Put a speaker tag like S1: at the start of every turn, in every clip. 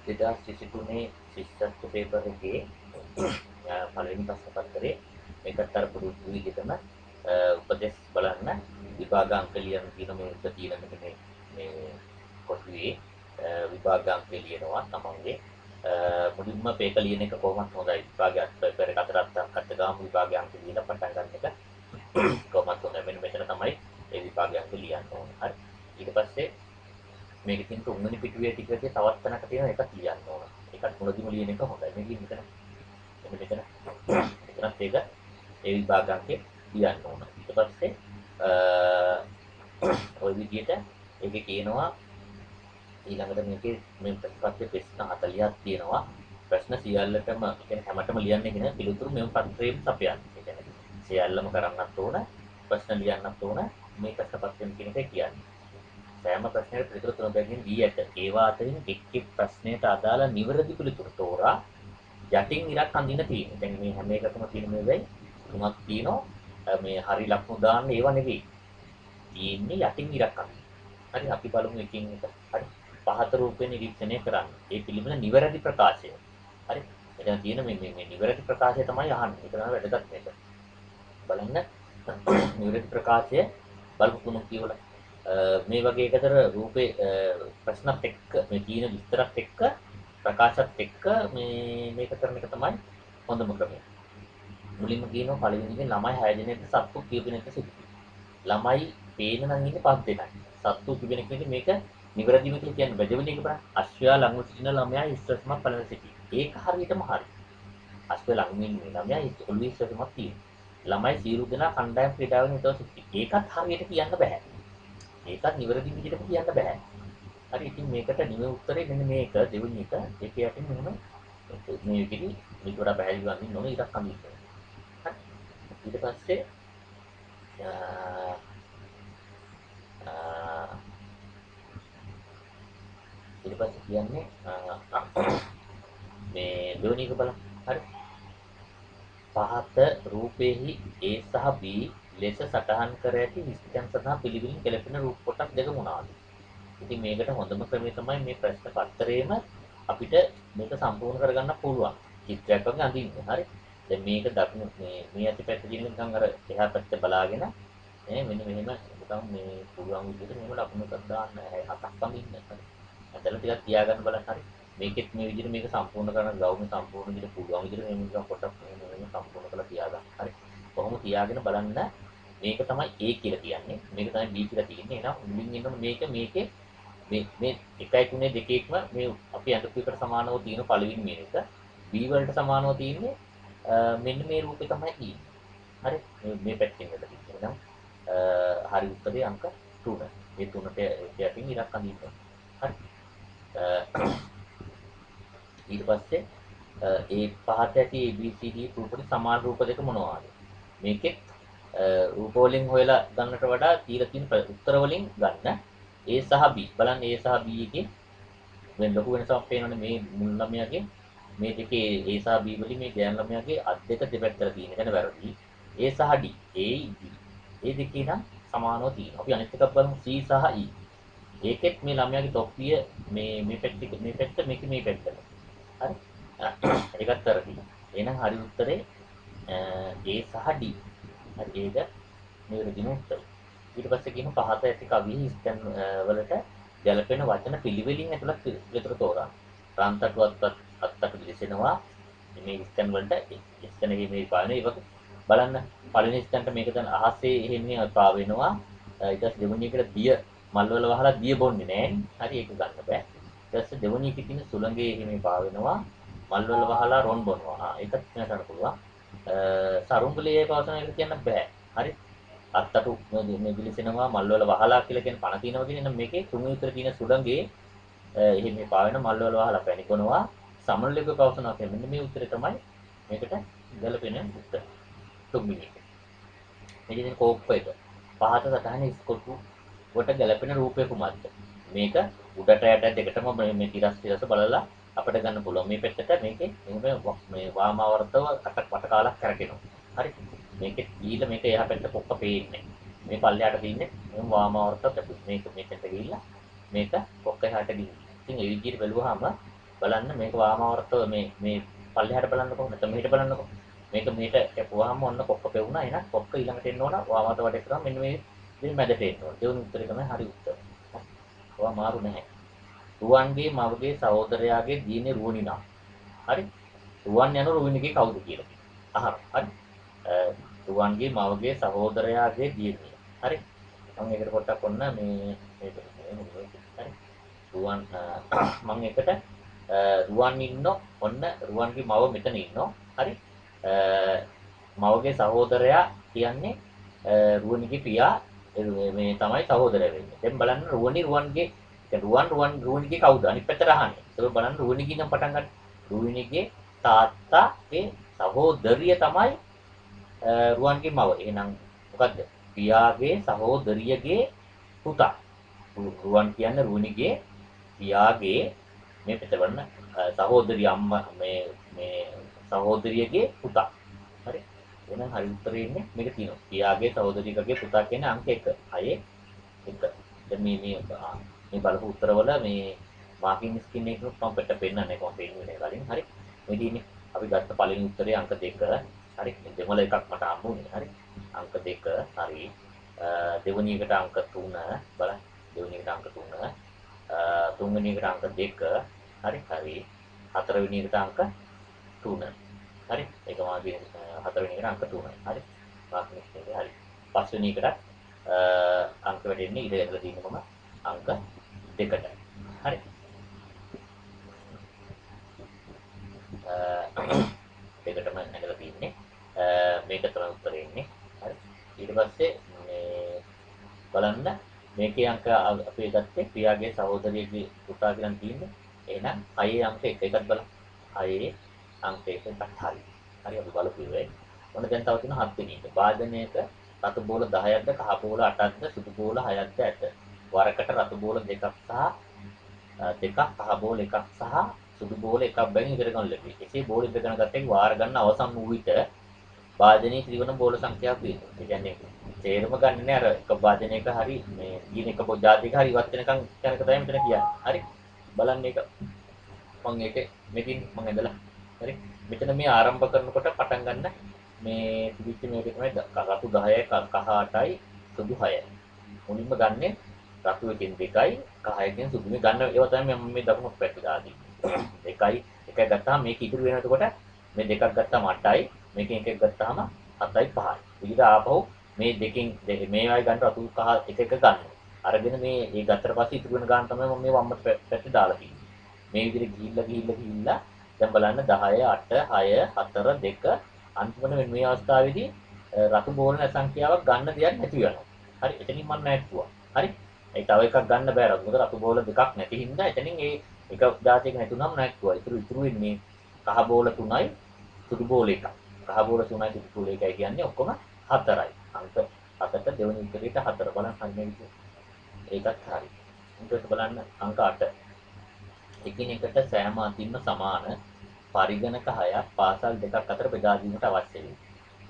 S1: 2023 ශිෂ්‍යත්ව paper එකේ පළවෙනි ප්‍රශ්න පත්‍රයේ මේකට අර පුරුදු විදිහටම උපදේශ බලන්න විභාග අංක ලියන තියෙන මේ උත්තර තියෙන මේ කොටුවේ විභාග අංක ලියනවා තමන්ගේ මුලින්ම පේක ලියන එක කොහොමද හොඳයි විභාගයක් පේපර් එක අතට ගාමු විභාග අංක ලියලා පටන් ගන්න එක කොහොමද හොඳයි මෙන්න මෙතන තමයි ඒ විභාග අංක ලියන්න ඕන හරි ඊට පස්සේ මේකේ තියෙන තුන්වෙනි පිටුවේ ටිකේ තවත් තැනක තියෙන එකක් ලියන්න ඕන. ඒකත් මුලදිම ලියන එක හොඳයි. මේකෙන් මෙතන මෙතනත් ඒක ඒ විභාගාංකේ ලියන්න ඕන. ඊට පස්සේ ඔය විදිහට ඒකේ කියනවා ඊළඟට මේකේ මේ ප්‍රශ්න ප්‍රශ්න 40ක් තියෙනවා. ප්‍රශ්න සියල්ලටම කියන්නේ හැමතෙම ලියන්නේ කියන පිළිතුරු මේ පත්‍රයෙන් සපයන්නේ. ඒ කියන්නේ සියල්ලම කරන්නත් ඕන, ප්‍රශ්න ලියන්නත් ඕන. මේ ප්‍රශ්න පත්‍රයෙන් කියන එක කියන්නේ. සෑම ප්‍රශ්නයකට පිළිතුරු තුන බැගින් දී ඇත. ඒවා අතරින් එක් ප්‍රශ්නයට අදාළ නිවැරදි පිළිතුරු තෝරා යටින් ඉරක් අඳින්න තියෙනවා. දැන් මේ හැම එකකම තියෙන මේ වෙයි තුනක් තියෙනවා. මේ හරි ලකුණු දාන්න ඒවා නෙවෙයි. තියෙන්නේ යටින් ඉරක් අඳින්න. හරි අපි බලමු එකින් එක. හරි. පහත රූපේ නිරීක්ෂණය කරන්න. ඒ පිළිබඳ නිවැරදි ප්‍රකාශය. හරි. එතන තියෙන මේ නිවැරදි ප්‍රකාශය තමයි අහන්නේ. ඒක තමයි වැදගත් මේක. බලන්න නිවැරදි ප්‍රකාශය බලමු තුනක් කියවලා මේ වගේ එකතර රූපේ ප්‍රශ්නත් එක්ක මේ තියෙන විස්තරත් එක්ක ප්‍රකාශත් එක්ක මේක කරන එක තමයි හොඳම ක්‍රමය. මුලින්ම කියනවා පළවෙනි එකේ ළමයි 6 දෙනෙක් සත්තු කීප දෙනෙක් සිටියි. ළමයි පේන නම් ඉන්නේ 5 දෙනයි. සත්තු කීප දෙනෙක් ඉන්නේ මේක නිවැරදිව කියලා කියන්නේ බෙදවෙන එක බලන්න. අශ්වයා ළඟ සිටින ළමයා ඉස්සරහම පළවෙනි සිටියි. ඒක හරියටම හරි. අශ්වයා ළඟ ඉන්න ළමයා ඔළුවේ ඉස්සරහම තියෙනවා. ළමයි සියලු දෙනා කණ්ඩායම් ක්‍රීඩාවෙන් හිටව සිටියි. ඒකත් හරියට කියන්න බෑ. ඒකත් නිවැරදි විදිහට කියන්න බෑ. හරි ඉතින් මේකට නිවැරදි උත්තරේ මෙන්න මේක දෙවෙනි එක. ඒක යටින් මෙහෙම මේ විදිහට මේක වඩා පැහැදිලි වන්න ඕනේ ඊටත් අඳින්න. හරි. ඊට පස්සේ කියන්නේ මේ දෙවෙනි එක බලන්න. හරි. පහත රූපේහි A සහ B ලෙස සටහන් කර ඇති විස්තයන් සඳහා පිළිවිලින් කෙලපෙන රූප කොටස් දෙක මොනවාද? ඉතින් මේකට හොඳම ක්‍රමය තමයි මේ ප්‍රශ්න පත්‍රයේම අපිට මේක සම්පූර්ණ කරගන්න පුළුවන්. චිත්‍රයක් වගේ අඳින්න. හරි. දැන් මේක දකුණු මේ අතපැත්තේ තියෙන නිකන් අර එහා පැත්ත බලාගෙන මෙන්න මෙහෙම නිකන් මේ පුළුවන් විදිහට මෙහෙම ලකුණු එකක් දාන්න. හතක් අඳින්න. හරි. ඇදලා ටිකක් තියාගන්න බලන්න. හරි. මේකෙත් මේ විදිහට මේක සම්පූර්ණ කරන ගෞණ සම්පූර්ණ විදිහට පුළුවන් විදිහට මේ නිකන් කොටස් මෙහෙම සම්පූර්ණ කරලා තියාගන්න. හරි. කොහොම තියාගෙන බලන්න මේක තමයි A කියලා කියන්නේ. මේක තමයි B කියලා තියෙන්නේ. එහෙනම් මුලින් එන්නම මේකේ මේ 1.3 දෙකේක්ම මේ අපි අඳපු එකට සමානව තියෙන පළවෙනි මේක B වලට සමානව තියෙන්නේ මෙන්න මේ රූපේ තමයි තියෙන්නේ. හරි මේ පැත්තෙන් එකට තියෙන්නේ. එහෙනම් හරි උත්තරේ අංක 3. මේ 3ට යටින් ඉරක් අඳින්න. හරි. ඊට පස්සේ ඒ පහත ඇති ABCD රූපවල සමාන රූප දෙක මොනවාද? මේකෙත් රූප වලින් හොයලා ගන්නට වඩා තීර තියෙන උත්තර වලින් ගන්න A සහ B බලන්න A සහ B එකේ මේ ලොකු වෙනසක් පේනවනේ මේ මුල් ළමයාගේ මේ දෙකේ A සහ B වලින් මේ ගෑනු ළමයාගේ අත් දෙක දෙපැත්තට තියෙන එක වැරදි A සහ D A D ඒ දෙකේ නම් සමානව තියෙනවා අපි අනිත් එකක් බලමු C සහ E ඒකෙත් මේ ළමයාගේ තොප්පිය මේ පැත්ත මේක මේ පැත්තට හරි ඒකත් වැරදි එහෙනම් හරි උත්තරේ A සහ D හරි ඒක නිවැරදිම උත්තරය ඊට පස්සේ කියන පහත ඇති කවියේ ස්තන් වලට ගැලපෙන වචන පිළිවෙලින් ඇතුළත් විතර තෝරා. රන්තටුවත් අත්තට දිලිසෙනවා. මේ ස්තන් වලට ස්තනයේ මේ පාන ඒක බලන්න පළවෙනි ස්තන්ට මේක දැන් අහසේ එහෙම පා වෙනවා. ඊට පස්සේ දෙවෙනි එකට දිය මල් වල වහලා දිය බොන්නේ නැහැ. හරි ඒක ගන්න බෑ. ඊට පස්සේ දෙවෙනි එකේ තියෙන සුළඟේ එහෙම පා වෙනවා. මල් වල වහලා රොන් බොනවා. ඒකත් කියන්න පුළුවන්. සරුංගලයේ පවසන එක කියන්න බෑ. හරි අත්තටු මේ දිලිසෙනවා මල් වල වහලා කියලා කියන පණ තියෙනවා කියන මේකේ තුන්වෙනි උතර තියෙන සුළඟේ එහෙම මේ පාවෙන මල් වල වහලා පැණිකොනවා සමනලයක පවසනවා කියන්නේ මෙන්න මේ උත්තරේ තමයි මේකට ගැලපෙන උත්තර තුන්වෙනි එක. මේකේ තියෙන කෝප්ප එක පහත සටහන ඉස්කොටු වට ගැලපෙන රූපය කුමක්ද? මේක උඩට යට දෙකටම මේ තිරස් බලලා අපිට ගන්න පුළුවන්. මේ පැත්තට මේකේ මේ වාමාවර්තව කට කාලක් කරකිනවා. හරි. මේකේ ගිහිල්ලා මේක එහා පැත්ත පොක්ක පේන්නේ. මේ පල්ලෙහාට තින්නේ මේ වාමාවර්තව මේක මේ පැත්ත ගිහිල්ලා මේක පොක්ක එහාට ගිහින්. ඉතින් ඒ විදිහට බැලුවාම බලන්න මේක වාමාවර්තව මේ පල්ලෙහාට බලන්නකො නැත්නම් මෙහෙට බලන්නකො. මේක මෙහෙට කැපුවාම ඔන්න කොක්ක පෙවුණා. එහෙනම් කොක්ක ඊළඟට එන්න ඕන වාමාවර්ත වටේ කරා මෙන්න මේ ඉතින් මැදට එන්න ඕන. දෙවෙනි උත්තරේ තමයි හරි උත්තර. ඔවා මාරු නැහැ. රුවන්ගේ මවගේ සහෝදරයාගේ දියණිය රුවණි නම්. හරි. රුවන් යන රුවිනගේ කවුද කියලා. අහන්න. හරි. රුවන්ගේ මවගේ සහෝදරයාගේ දියණිය. හරි. මම ඒකට පොඩ්ඩක් ඔන්න මේක හරි. රුවන් මම එකට රුවන් ඉන්නෝ ඔන්න රුවන්ගේ මව මෙතන ඉන්නෝ. හරි. මවගේ සහෝදරයා කියන්නේ රුවන්ගේ පියා මේ තමයි සහෝදරය වෙන්නේ. දැන් බලන්න රුවන්ගේ රුවන්ගේ කවුද? අනිත් පැත්තට අහන්නේ. ඒක බලන්න රුවන්ගේ නම් පටන් ගන්න. රුවන්ගේ තාත්තාගේ සහෝදරිය තමයි රුවන්ගේ මව. එහෙනම් මොකද්ද? පියාගේ සහෝදරියගේ පුතා. රුවන් කියන්නේ රුවන්ගේ පියාගේ මේ පිට බලන්න සහෝදරිය අම්මා මේ සහෝදරියගේ පුතා. හරි. එහෙනම් හරි උත්තරේ ඉන්නේ මේක තියෙනවා. පියාගේ සහෝදරියගේ පුතා කියන්නේ අංක 1. අයේ 1. දැන් මේ බලපු උත්තරවල මේ මාකින් ස්කින් එකක් මම පිට පෙන්නන්නේ කොහොමද පෙන්වන්නේ කලින්. හරි. මේ තියෙන්නේ අපි ගත්ත පළවෙනි උත්තරේ අංක 2. හරි. දෙමළ එකක් මට හම්බුනේ. හරි. අංක 2. හරි. දෙවෙනි එකට අංක 3 බලන්න. දෙවෙනි එකට අංක 3. තුන්වෙනි එකට අංක 2. හරි. හරි. හතරවෙනි එකට අංක 3. හරි. ඒක මාගේ හතරවෙනි එකට අංක 3යි. හරි. මාකින් ස්කින් එක හරි. පස්වෙනි එකට අංක වැඩෙන්නේ ඉත ඇදලා තියෙන මම අංක 2ට. හරි. දෙකටම ඇදලා තියෙන්නේ. මේක තමයි උත්තරේ ඉන්නේ. හරි. ඊට පස්සේ මේ බලන්න මේකේ අංක අපි ගත්තේ පියාගේ සහෝදරියගේ පුතා කියලා තියෙන්නේ. එහෙනම් 6 අංක 1 එකක් බලන්න. 6 අංක 1 එකක් හරි. හරි අපි බලපු ඉවරයි. ඔන්න දැන් තව තියෙන 7 වෙනි එක. වාදනයක රතු බෝල 10ක්ද කහ බෝල 8ක්ද සුදු බෝල 6ක්ද ඇත. වරකට රතු බෝල 2ක් සහ දෙකක් කහ බෝල 1ක් සහ සුදු බෝල 1ක් බැගින් ඉදිරිය ගන්න ලැබේ. එසේ බෝල ඉදිරිය ගන්න ගත්තේ වාර ගන්න අවසන් වූ විට වාදනයේ ත්‍රිවන බෝල සංඛ්‍යාව පිළිතුරු. ඒ කියන්නේ තේරුම ගන්න නෑ අර එක වාදනයක හරි මේ දින එක ජාතික හරි ඉවත් වෙනකන් යනක තමයි මෙතන කියන්නේ. හරි. බලන්න ඒක මම මේකෙන් මම ඇදලා හරි. මෙතන මේ ආරම්භ කරනකොට පටන් ගන්න මේ තිබිච්ච මේක තමයි රතු 10යි කහ 8යි සුදු 6යි. මුලින්ම ගන්නෙ රතු එකෙන් 2යි කහ එකෙන් සුදු මේ ගන්න ඒවා තමයි මම මේ දකුණු පැත්තට දාන්නේ. 2යි එකක් ගත්තාම මේක ඉතුරු වෙනකොට මේ දෙකක් ගත්තාම 8යි මේකෙන් එකක් ගත්තාම 7යි 5යි. ඊට ආපහු මේ දෙකෙන් මේවයි ගන්න රතු කහ එක ගන්න. අරගෙන මේ ගත්තට පස්සේ ඉතුරු වෙන ගාන තමයි මම මේ වම් පැත්තට දාලා තියෙන්නේ. මේ විදිහට ගිහිල්ලා දැන් බලන්න 10 8 6 4 2 අන්තිමට මේ අවස්ථාවේදී රතු බෝල සංඛ්‍යාවක් ගන්න දෙයක් නැති වෙනවා. හරි එතනින් මම නැට්ටුවා. හරි. ඒ තව එකක් ගන්න බෑ රතු බෝල දෙකක් නැති හින්දා එතනින් ඒ එක දාතයක නැතුනම නැට්ටුවා. ඉතුරු වෙන්නේ කහ බෝල 3යි සුදු බෝල 1යි. කහ බෝල 3යි සුදු බෝල 1යි කියන්නේ ඔක්කොම 4යි. අංක 7ට දෙවෙනි උත්තරේට 4 බලන්න සංඥා ඒකත් හරි. ඊට බලන්න අංක 8. එකිනෙකට සෑම අතින්ම සමාන පරිගණක 6ක් පාසල් දෙකක් අතර බෙදා දීමට අවශ්‍ය වේ.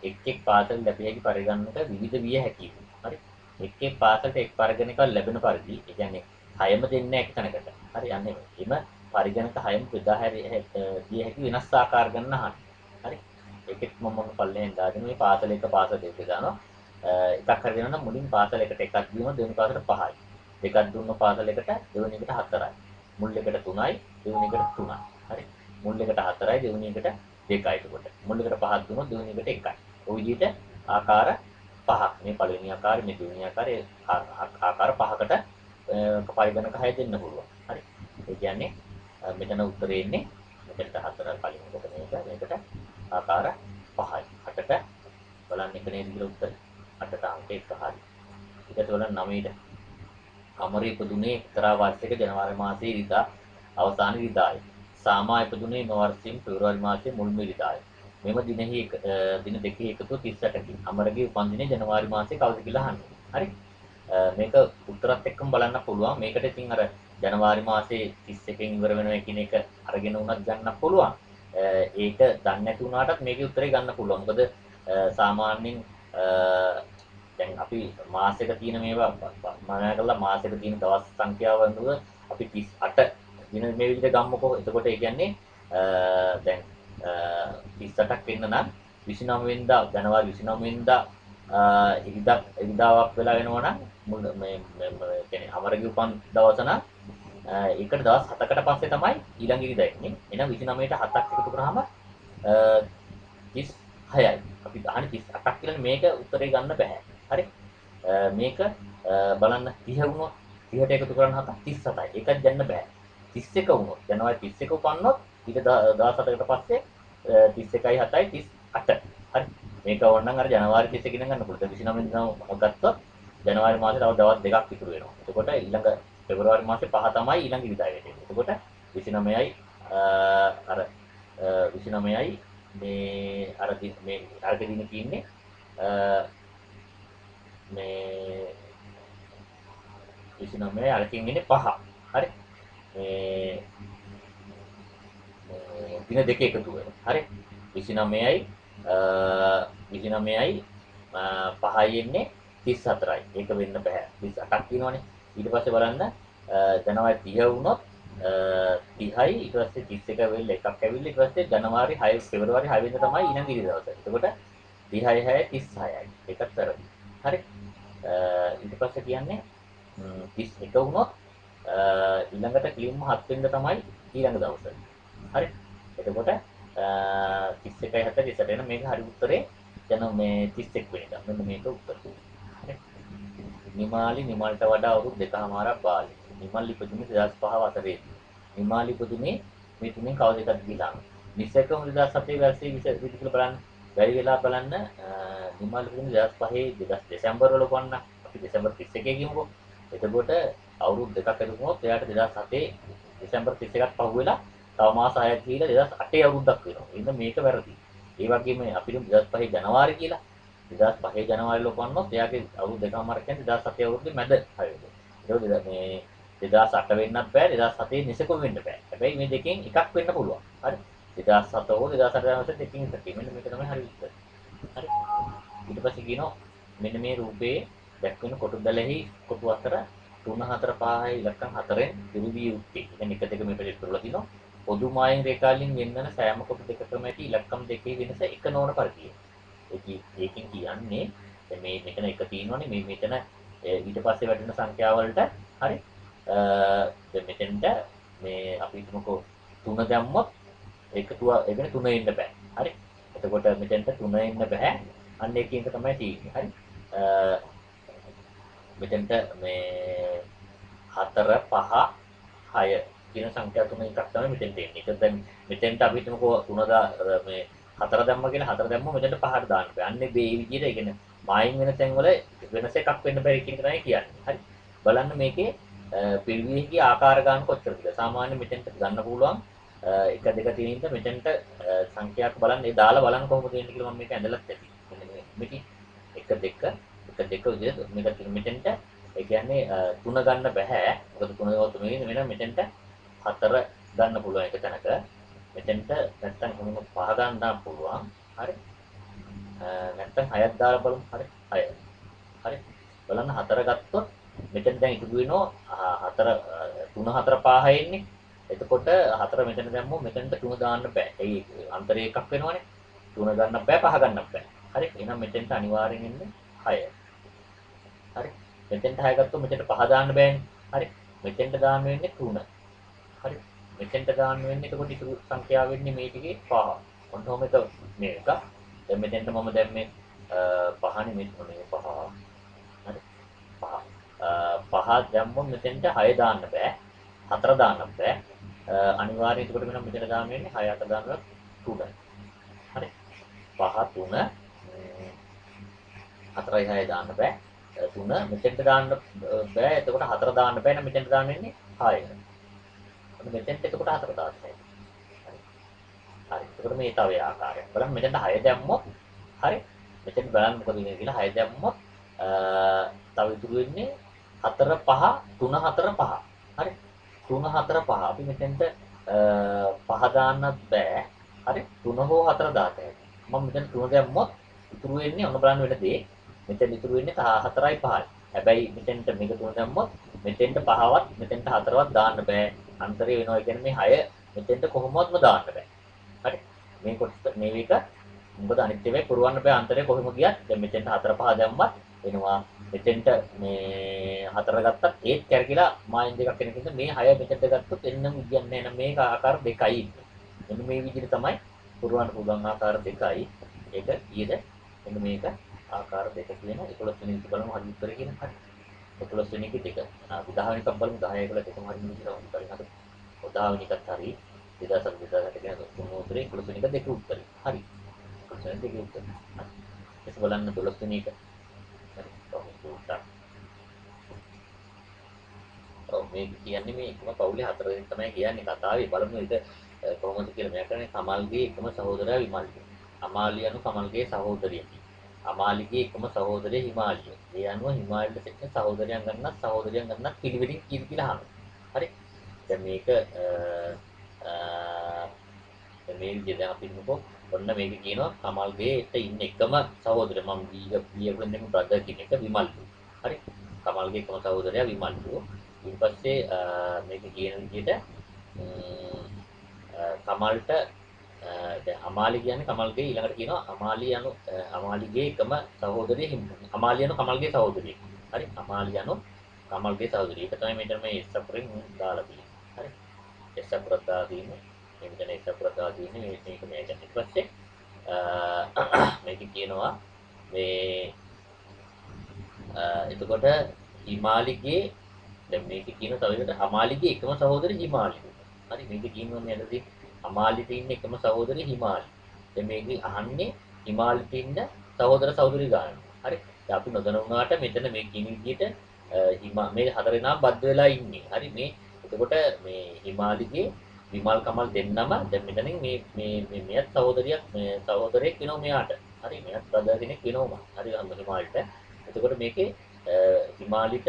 S1: එක් පාසල් ලැබිය හැකි පරිගණක විවිධ විය හැකියි. හරි. එක් පාසලට එක් පරිගණකයක් ලැබෙන පරිදි, ඒ කියන්නේ 6ම දෙන්නේ එක තැනකට. හරි යන්නේ. එම පරිගණක 6ම බෙදා දිය හැකි වෙනස් ආකාර ගන්න අහන්න. හරි. ඒකෙත් මම පල්ලෙන් දාගෙන මේ පාසල එක පාසල දෙක දානවා. එකක් හරි වෙනවා නම් මුලින් පාසල එකට එකක් දීම දෙවෙනි පාසලට 5යි. දෙකක් දුන්න පාසල එකට දෙවෙනි එකට 4යි. මුල් එකට 3යි දෙවෙනි එකට 3යි. හරි. මුල් එකට 4යි දෙවෙනි එකට 2යි එතකොට. මුල් එකට 5ක් දුන්නොත් දෙවෙනි එකට 1යි. ඔය විදිහට ආකාර 5ක්. මේ පළවෙනි ආකාරය මේ දෙවෙනි ආකාරය ආකාර 5කට පරිගණක 6 දෙන්න පුළුවන්. හරි. ඒ කියන්නේ මෙතන උත්තරේ ඉන්නේ මෙතනට 4 කලින් එකට මේකට ආකාර 5යි. 8ට බලන්න එක නේද කියලා උත්තරේ. 8ට අංක 1 හරි. ඊට බලන්න 9ට අමරේ ඉපදුනේ එක්තරා වර්ෂයක ජනවාරි මාසයේ ඉරිදා අවසාන ඉරිදායි. සාමා ඉපදුනේ එම වර්ෂයෙන් පෙබරවාරි මාසයේ මුල්ම ඉරිදායි. මෙම දින දෙකේ එකතු 38කි. අමරගේ උපන්දිනේ ජනවාරි මාසයේ කවුද කියලා අහන්නේ. හරි. මේක උත්තරත් එක්කම බලන්න පුළුවන්. මේකට ඉතින් අර ජනවාරි මාසයේ 31කින් ඉවර වෙනවා කියන එක අරගෙන උනත් ගන්න පුළුවන්. ඒක දන්නේ නැති වුණාටත් මේකේ උත්තරේ ගන්න පුළුවන්. මොකද සාමාන්‍යයෙන් දැන් අපි මාසෙක තියෙන මේවා මම කරලා මාසෙක තියෙන දවස් සංඛ්‍යාව අනුව අපි 38 දින මේ විදිහට ගම්මකෝ. එතකොට ඒ කියන්නේ දැන් 38ක් වෙන්න නම් 29 වෙනිදා ජනවාරි 29 වෙනිදා ඉරිදාවක් වෙලා වෙනවා නම් මේ කියන්නේ අමරගේ උපන් දවස නම් ඒකට දවස් 7කට පස්සේ තමයි ඊළඟ ඉරිදා එන්නේ. එහෙනම් 29ට 7ක් එකතු කරාම 36යි. අපි අහන්නේ 38ක් කියලා මේක උත්තරේ ගන්න බෑ. හරි. මේක බලන්න 30 වුණොත් 30ට එකතු කරන 7 37යි. ඒකත් ගන්න බෑ. 31 වුණොත් ජනවාරි 31 උපන්නොත් ඊට 17කට පස්සේ 31යි 7යි 38. හරි. මේක ඕනනම් අර ජනවාරි 31 ඉඳන් ගන්න පුළුවන්. 29 ඉඳන් ගත්තොත් ජනවාරි මාසේ තව දවස් දෙකක් ඉතුරු වෙනවා. එතකොට ඊළඟ පෙබරවාරි මාසේ 5 තමයි ඊළඟ ඉරිදා වෙන්නේ. එතකොට 29යි අර 29යි මේ අර මේ අර්ග දින කියන්නේ මේ 29යි අරකින් ඉන්නේ 5. හරි. මේ දින දෙක එකතු වෙනවා. හරි. 29යි 29යි 5යි එන්නේ 34යි. ඒක වෙන්න බෑ. 38ක් තියෙනවනේ. ඊට පස්සේ බලන්න ජනවාරි 30 වුණොත් 30යි ඊට පස්සේ 31 වෙල්ල එකක් ඇවිල්ලා ඊට පස්සේ ජනවාරි 6 පෙබරවාරි 6 වෙනිදා තමයි ඊළඟ ඉරිදා දවස. එතකොට 30යි 6යි 36යි. ඒකත් වැරදි. හරි. ඊට පස්සේ කියන්නේ 31 වුණොත් ඊළඟට කිලින්ම 7 වෙනිදා තමයි ඊළඟ දවස. හරි. එතකොට 31යි 7යි 38 එන මේක හරි උත්තරේ යන මේ 31 වෙනිදා. මෙන්න මේක උත්තරේ. හරි. නිමාල්ට වඩා අවුරුදු 2කමාරක් බාලයි. නිමල් ඉපදුනේ 2005 වසරේ. නිමාල් ඉපදුනේ මේ තුنين කවුද එකද කියලා. නිසකම 2007 වර්ෂයේ විසි කියලා බලන්න. බැරි වෙලා බලන්න නිමල් ඉපදුනේ 2005 දෙසැම්බර් වල කොන්න. අපි දෙසැම්බර් 31 කියමුකෝ. එතකොට අවුරුදු දෙකක් ඇතුළත එයාට 2007 දෙසැම්බර් 31ක් පහුවෙලා තව මාස 6ක් ගිහිලා 2008 අවුරුද්දක් වෙනවා. එහෙනම් මේක වැරදි. ඒ වගේම අපිට 2005 ජනවාරි කියලා 2005 ජනවාරි වල පන්නොත් එයාගේ අවුරුදු දෙකමාරක් කියන්නේ 2007 අවුරුද්දේ මැද හරියද. ඒක මේ 2008 වෙන්නත් බෑ 2007 නිසකම වෙන්න බෑ. හැබැයි මේ දෙකෙන් එකක් වෙන්න පුළුවන්. හරි. 2007 හෝ 2008 වෙනස දෙකකින් එකක්. මෙන්න මේක තමයි හරි උත්තර. හරි. ඊට පස්සේ කියනවා මෙන්න මේ රූපේ දැක්වෙන කොටු දැලෙහි කොටු අතර 3 4 5 ඉලක්කම් 4න් විරුද්ධිය යුක්ති. ඉතින් එක දෙක මේ පිළිතුරු වල තියෙනවා. පොදු මායින් රේඛාවලින් වෙන්වන සෑම කොටු දෙකකම ඇති ඉලක්කම් දෙකේ වෙනස එක නොවන පරිදි. ඒකෙන් කියන්නේ දැන් මේ මෙතන එක තියෙනවනේ මේ මෙතන ඊට පස්සේ වැටෙන සංඛ්‍යාව වලට හරි දැන් මෙතෙන්ට මේ අපි හිතමුකෝ 3 දැම්මොත් එකතුව ඒ කියන්නේ 3 ඉන්න බෑ. හරි. එතකොට මෙතෙන්ට 3 ඉන්න බෑ. අන්න ඒකෙන් තමයි තියෙන්නේ. හරි. මෙතෙන්ට මේ 4 5 6 කියන සංඛ්‍යා තුන එකක් තමයි මෙතෙන්ට එන්නේ. ඒක දැන් මෙතෙන්ට අපි හිතමුකෝ 3 මේ 4 දැම්ම කියලා 4 දැම්ම මෙතෙන්ට 5ට දාන්න බෑ. අන්නේ මේ විදිහට ඒ කියන්නේ මායින් වෙන තැන් වල වෙනස එකක් වෙන්න බැරි කියන එක තමයි කියන්නේ. හරි. බලන්න මේකේ පිළිවිහිගේ ආකාර ගන්න කොච්චරද කියලා. සාමාන්‍යයෙන් මෙතෙන්ට ගන්න පුළුවන් 1 2 3 ඉඳන් මෙතෙන්ට සංඛ්‍යාවක් බලන්න ඒ දාලා බලන්න කොහොමද එන්නේ කියලා මම මේක ඇඳලත් ඇති. මේක 1 2 1 2 විදිහට මේක මෙතෙන්ට ඒ කියන්නේ 3 ගන්න බෑ. මොකද 3 ගාව 3 වෙන මෙතෙන්ට 4 ගන්න පුළුවන් එක තැනක. මෙතෙන්ට නැත්තම් කොහොම 5 ගන්න පුළුවන්. හරි. නැත්තම් 6ක් දාලා බලමු. හරි. 6. හරි. බලන්න 4 ගත්තොත් මෙතෙන් දැන් ඉතුරු වෙනවා 4 3 4 5 එන්නේ. එතකොට 4 මෙතන දැම්මොත් මෙතනට 3 දාන්න බෑ. ඒ අන්තරය එකක් වෙනවනේ. 3 ගන්න බෑ 5 ගන්න බෑ. හරි. එහෙනම් මෙතෙන්ට අනිවාර්යෙන් එන්නේ 6. හරි. මෙතෙන්ට 6 ගත්තොත් මෙතෙන්ට 5 දාන්න බෑනේ. හරි. මෙතෙන්ට දාන්න වෙන්නේ 3. හරි. මෙතෙන්ට දාන්න වෙන්නේ එතකොට ඉතුරු සංඛ්‍යාව වෙන්නේ මේ ටිකේ 5. ඔන්න ඔහම එක මේක. දැන් මෙතෙන්ට මම දැම්මේ 5නේ මේ 5. හරි. 5 දැම්මොත් මෙතෙන්ට 6 දාන්න බෑ. 4 දාන්න බෑ. අනිවාර්යයෙන් එතකොට මෙන්න මෙතන දාන්න වෙන්නේ 6 8 දාන්න 3. හරි. 5 3 4යි 6 දාන්න බෑ. 3 මෙතෙන්ට දාන්න බෑ. එතකොට 4 දාන්න බෑ. නම් මෙතෙන්ට දාන්න වෙන්නේ 6. මෙතෙන්ට එතකොට 4 දාන්න බෑ. හරි. හරි. එතකොට මේ තව ආකාරයක්. බලන්න මෙතෙන්ට 6 දැම්මොත් හරි. මෙතෙන් බලන්න මොකද වෙන්නේ කියලා 6 දැම්මොත් තව ඉතුරු වෙන්නේ 4 5 3 4 5. හරි. 3 4 5. අපි මෙතෙන්ට 5 දාන්නත් බෑ. හරි. 3 හෝ 4 දාත හැකියි. මම මෙතන 3 දැම්මොත් ඉතුරු වෙන්නේ ඔන්න බලන්න වෙන දේ. මෙතෙන් ඉතුරු වෙන්නේ 4යි 5යි. හැබැයි මෙතෙන්ට මේක 3 දැම්මොත් මෙතෙන්ට 5වත් මෙතෙන්ට 4වත් දාන්න බෑ. අන්තරය වෙනවා කියන්නේ මේ 6 මෙතෙන්ට කොහොමවත්ම දාන්න බෑ. හරි. මේ කොටස මේ එක මොකද අනිත් ඒවා පුරවන්න බෑ අන්තරය කොහොම ගියත් දැන් මෙතෙන්ට 4 5 දැම්මත් වෙනවා. මෙතෙන්ට මේ 4 ගත්තත් ඒත් කැරකිලා මායින් දෙකක් වෙන නිසා මේ 6 මෙතෙන්ට ගත්තොත් එන්නම් කියන්නේ නැහැ. මේක ආකාර දෙකයි ඉන්නේ. මෙන්න මේ විදිහට තමයි පුරවන්න පුළුවන් ආකාර දෙකයි. ඒක ඊයද මෙන්න මේක ආකාර දෙක කියන 11 වෙනි එක බලමු හරි උත්තර කියන හරි. 11 වෙනි එක දෙක. අපි 10 වෙනි එකක් බලමු 10 11 දෙකම හරි මිනිස්සු උත්තරේ හරි. 10 වෙනි එකත් හරි. 2007 2008 කියන තුන උත්තරේ 11 වෙනි එක දෙක උත්තරේ. හරි. 11 වෙනි දෙකේ උත්තරේ. හරි. ඒක බලන්න 12 වෙනි එක. හරි. කොහොමද උත්තර? ඔව් මේ කියන්නේ මේ එකම පවුලේ 4 දෙනෙක් තමයි කියන්නේ කතාවේ බලමු ඒක කොහොමද කියලා. මම කියන්නේ කමල්ගේ එකම සහෝදරයා විමල්ගේ. අමාලිය anu කමල්ගේ සහෝදරියකි. අමාලිගේ එකම සහෝදරය හිමාලිය. ඒ අනුව හිමාලියට සිටින සහෝදරයන් ගන්නත් සහෝදරයන් ගන්නත් පිළිවෙලින් කියලා අහනවා. හරි. දැන් මේක මේ විදිහට දැන් අපි හිතමුකෝ ඔන්න මේක කියනවා කමල්ගේට ඉන්න එකම සහෝදරය මම බීගුවෙන් දෙමු බ්‍රදර් කියන එක විමල්ලු. හරි. කමල්ගේ එකම සහෝදරයා විමල්ලු. ඊට පස්සේ මේක කියන විදිහට කමල්ට දැන් අමාලි කියන්නේ කමල්ගේ ඊළඟට කියනවා අමාලි anu අමාලිගේ එකම සහෝදරිය අමාලි anu කමල්ගේ සහෝදරිය. හරි. අමාලි anu කමල්ගේ සහෝදරිය. ඒක තමයි මෙතන මේ එස්සප්‍රෙන් දාලා තියෙන්නේ. හරි. එස්සප්‍රත් දාලා තියෙන්නේ. මේ මෙතන එස්සප්‍රත් දාලා තියෙන්නේ මේක මේක. ඊට පස්සේ මේක කියනවා මේ එතකොට හිමාලිගේ දැන් මේක කියන තව එකට අමාලිගේ එකම සහෝදරිය හිමාලි. හරි. මේක කියනවා නේද? අමාලිට ඉන්න එකම සහෝදරිය හිමාලි. දැන් මේක අහන්නේ හිමාලිට ඉන්න සහෝදර සහෝදරි ගන්න. හරි. දැන් අපි නොදන්නාට මෙතන මේ කියන විදිහට මේ 4 දෙනා බද්ධ වෙලා ඉන්නේ. හරි. මේ එතකොට මේ හිමාලිගේ විමල් කමල් දෙන්නම දැන් මෙතනින් මේ මෙයත් සහෝදරියක් මේ සහෝදරයෙක් වෙනවා මෙයාට. හරි. මෙයත් බද්ධ කෙනෙක් වෙනවා. හරි. හිමාලිට. එතකොට මේකේ හිමාලිට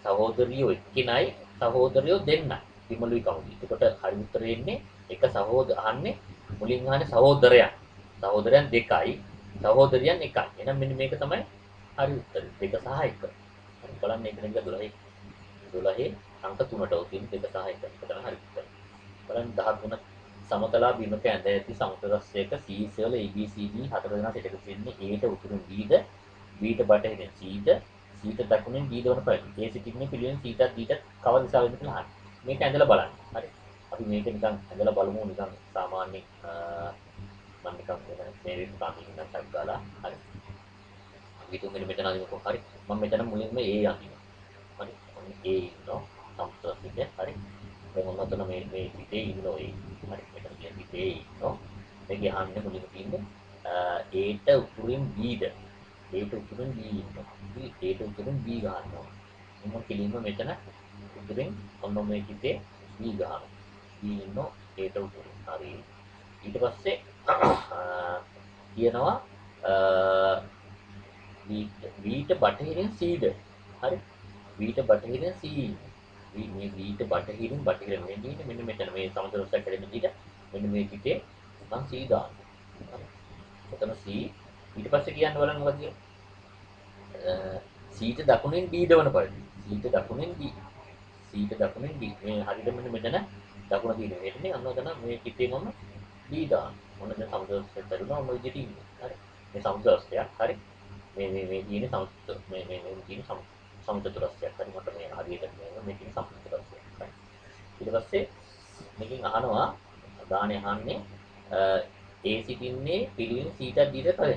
S1: සහෝදරියෝ එක්කෙනයි සහෝදරයෝ දෙන්නයි. විමලුයි කවුද? එතකොට හරි උත්තරේ එන්නේ එක අහන්නේ මුලින් අහන්නේ සහෝදරයන්. සහෝදරයන් දෙකයි, සහෝදරියන් එකයි. එහෙනම් මෙන්න මේක තමයි හරි උත්තරේ. 2 සහ 1. හරි බලන්න මේක නේද 12 අංක 3ට තියෙන 2 සහ 1. ඒක තමයි හරි උත්තරේ. බලන්න 13 සමතලා බිමක ඇඳ ඇති සමතලස්සයක C වල ABCD 4 දෙනා සිටක තියෙන්නේ A ට උතුරින් B ද B ට බටහිරින් C ද C ට දකුණින් D ද වන පරිදි. A සිටින්නේ පිළිවෙලින් C ට D ට කව දිශාවෙන්ද කියලා අහන්න. මේක ඇඳලා බලන්න. හරි. අපි මේක නිකන් ඇඳලා බලමු නිකන් සාමාන්‍ය මම නිකන් මේ විදිහට නිකන් ටයිප් කරලා හරි. අපි තුන් මෙතන අදිනකො හරි. මම මෙතන මුලින්ම A අදිනවා. හරි. ඔන්න A ඉන්නවා. සම්පූර්ණ හරි. දැන් ඔන්න ඔතන මේ පිටේ ඉන්නවා A. හරි. මෙතන කියන පිටේ ඉන්නවා. මේක අහන්නේ මුලින්ම තියෙන්නේ A ට උතුරින් B ද A ට උතුරින් B ඉන්නවා. A ට උතුරින් B ගන්නවා. මම කෙලින්ම මෙතන උතුරින් ඔන්න මේ පිටේ B ගන්නවා. ඉන්නෝ ඒට උතුරු. හරි. ඊට පස්සේ කියනවා බීට බටහිරින් C ද. හරි. බීට බටහිරින් C. මේ බීට බටහිරින් මේ දිනේ මෙන්න මෙතන මේ සමතලස්සක් හැදෙන විදිහට මෙන්න මේ පිටේ මම C දාන්න. හරි. එතන C ඊට පස්සේ කියන්න බලන්න මොකද කියන්නේ? C ට දකුණෙන් D දවන පරිදි. C ට දකුණෙන් D. C ට දකුණෙන් D. මේ හරියට මෙන්න මෙතන දකුණ තියෙන මෙතන අන්න ඔතන මේ පිටේ මම D දාන්න. මොන දැන් සමුද්‍රස්තයක් දරුණා මොන විදිහට ඉන්නේ. හරි. මේ සමුද්‍රස්තයක් හරි. මේ තියෙන මේ තියෙන සමුද්‍රස්තයක් හරි මට මේ හරියට මේ තියෙන සමුද්‍රස්තයක්. හරි. ඊට පස්සේ මේකෙන් අහනවා ගානේ අහන්නේ A සිටින්නේ පිළිවෙල C ට D ට A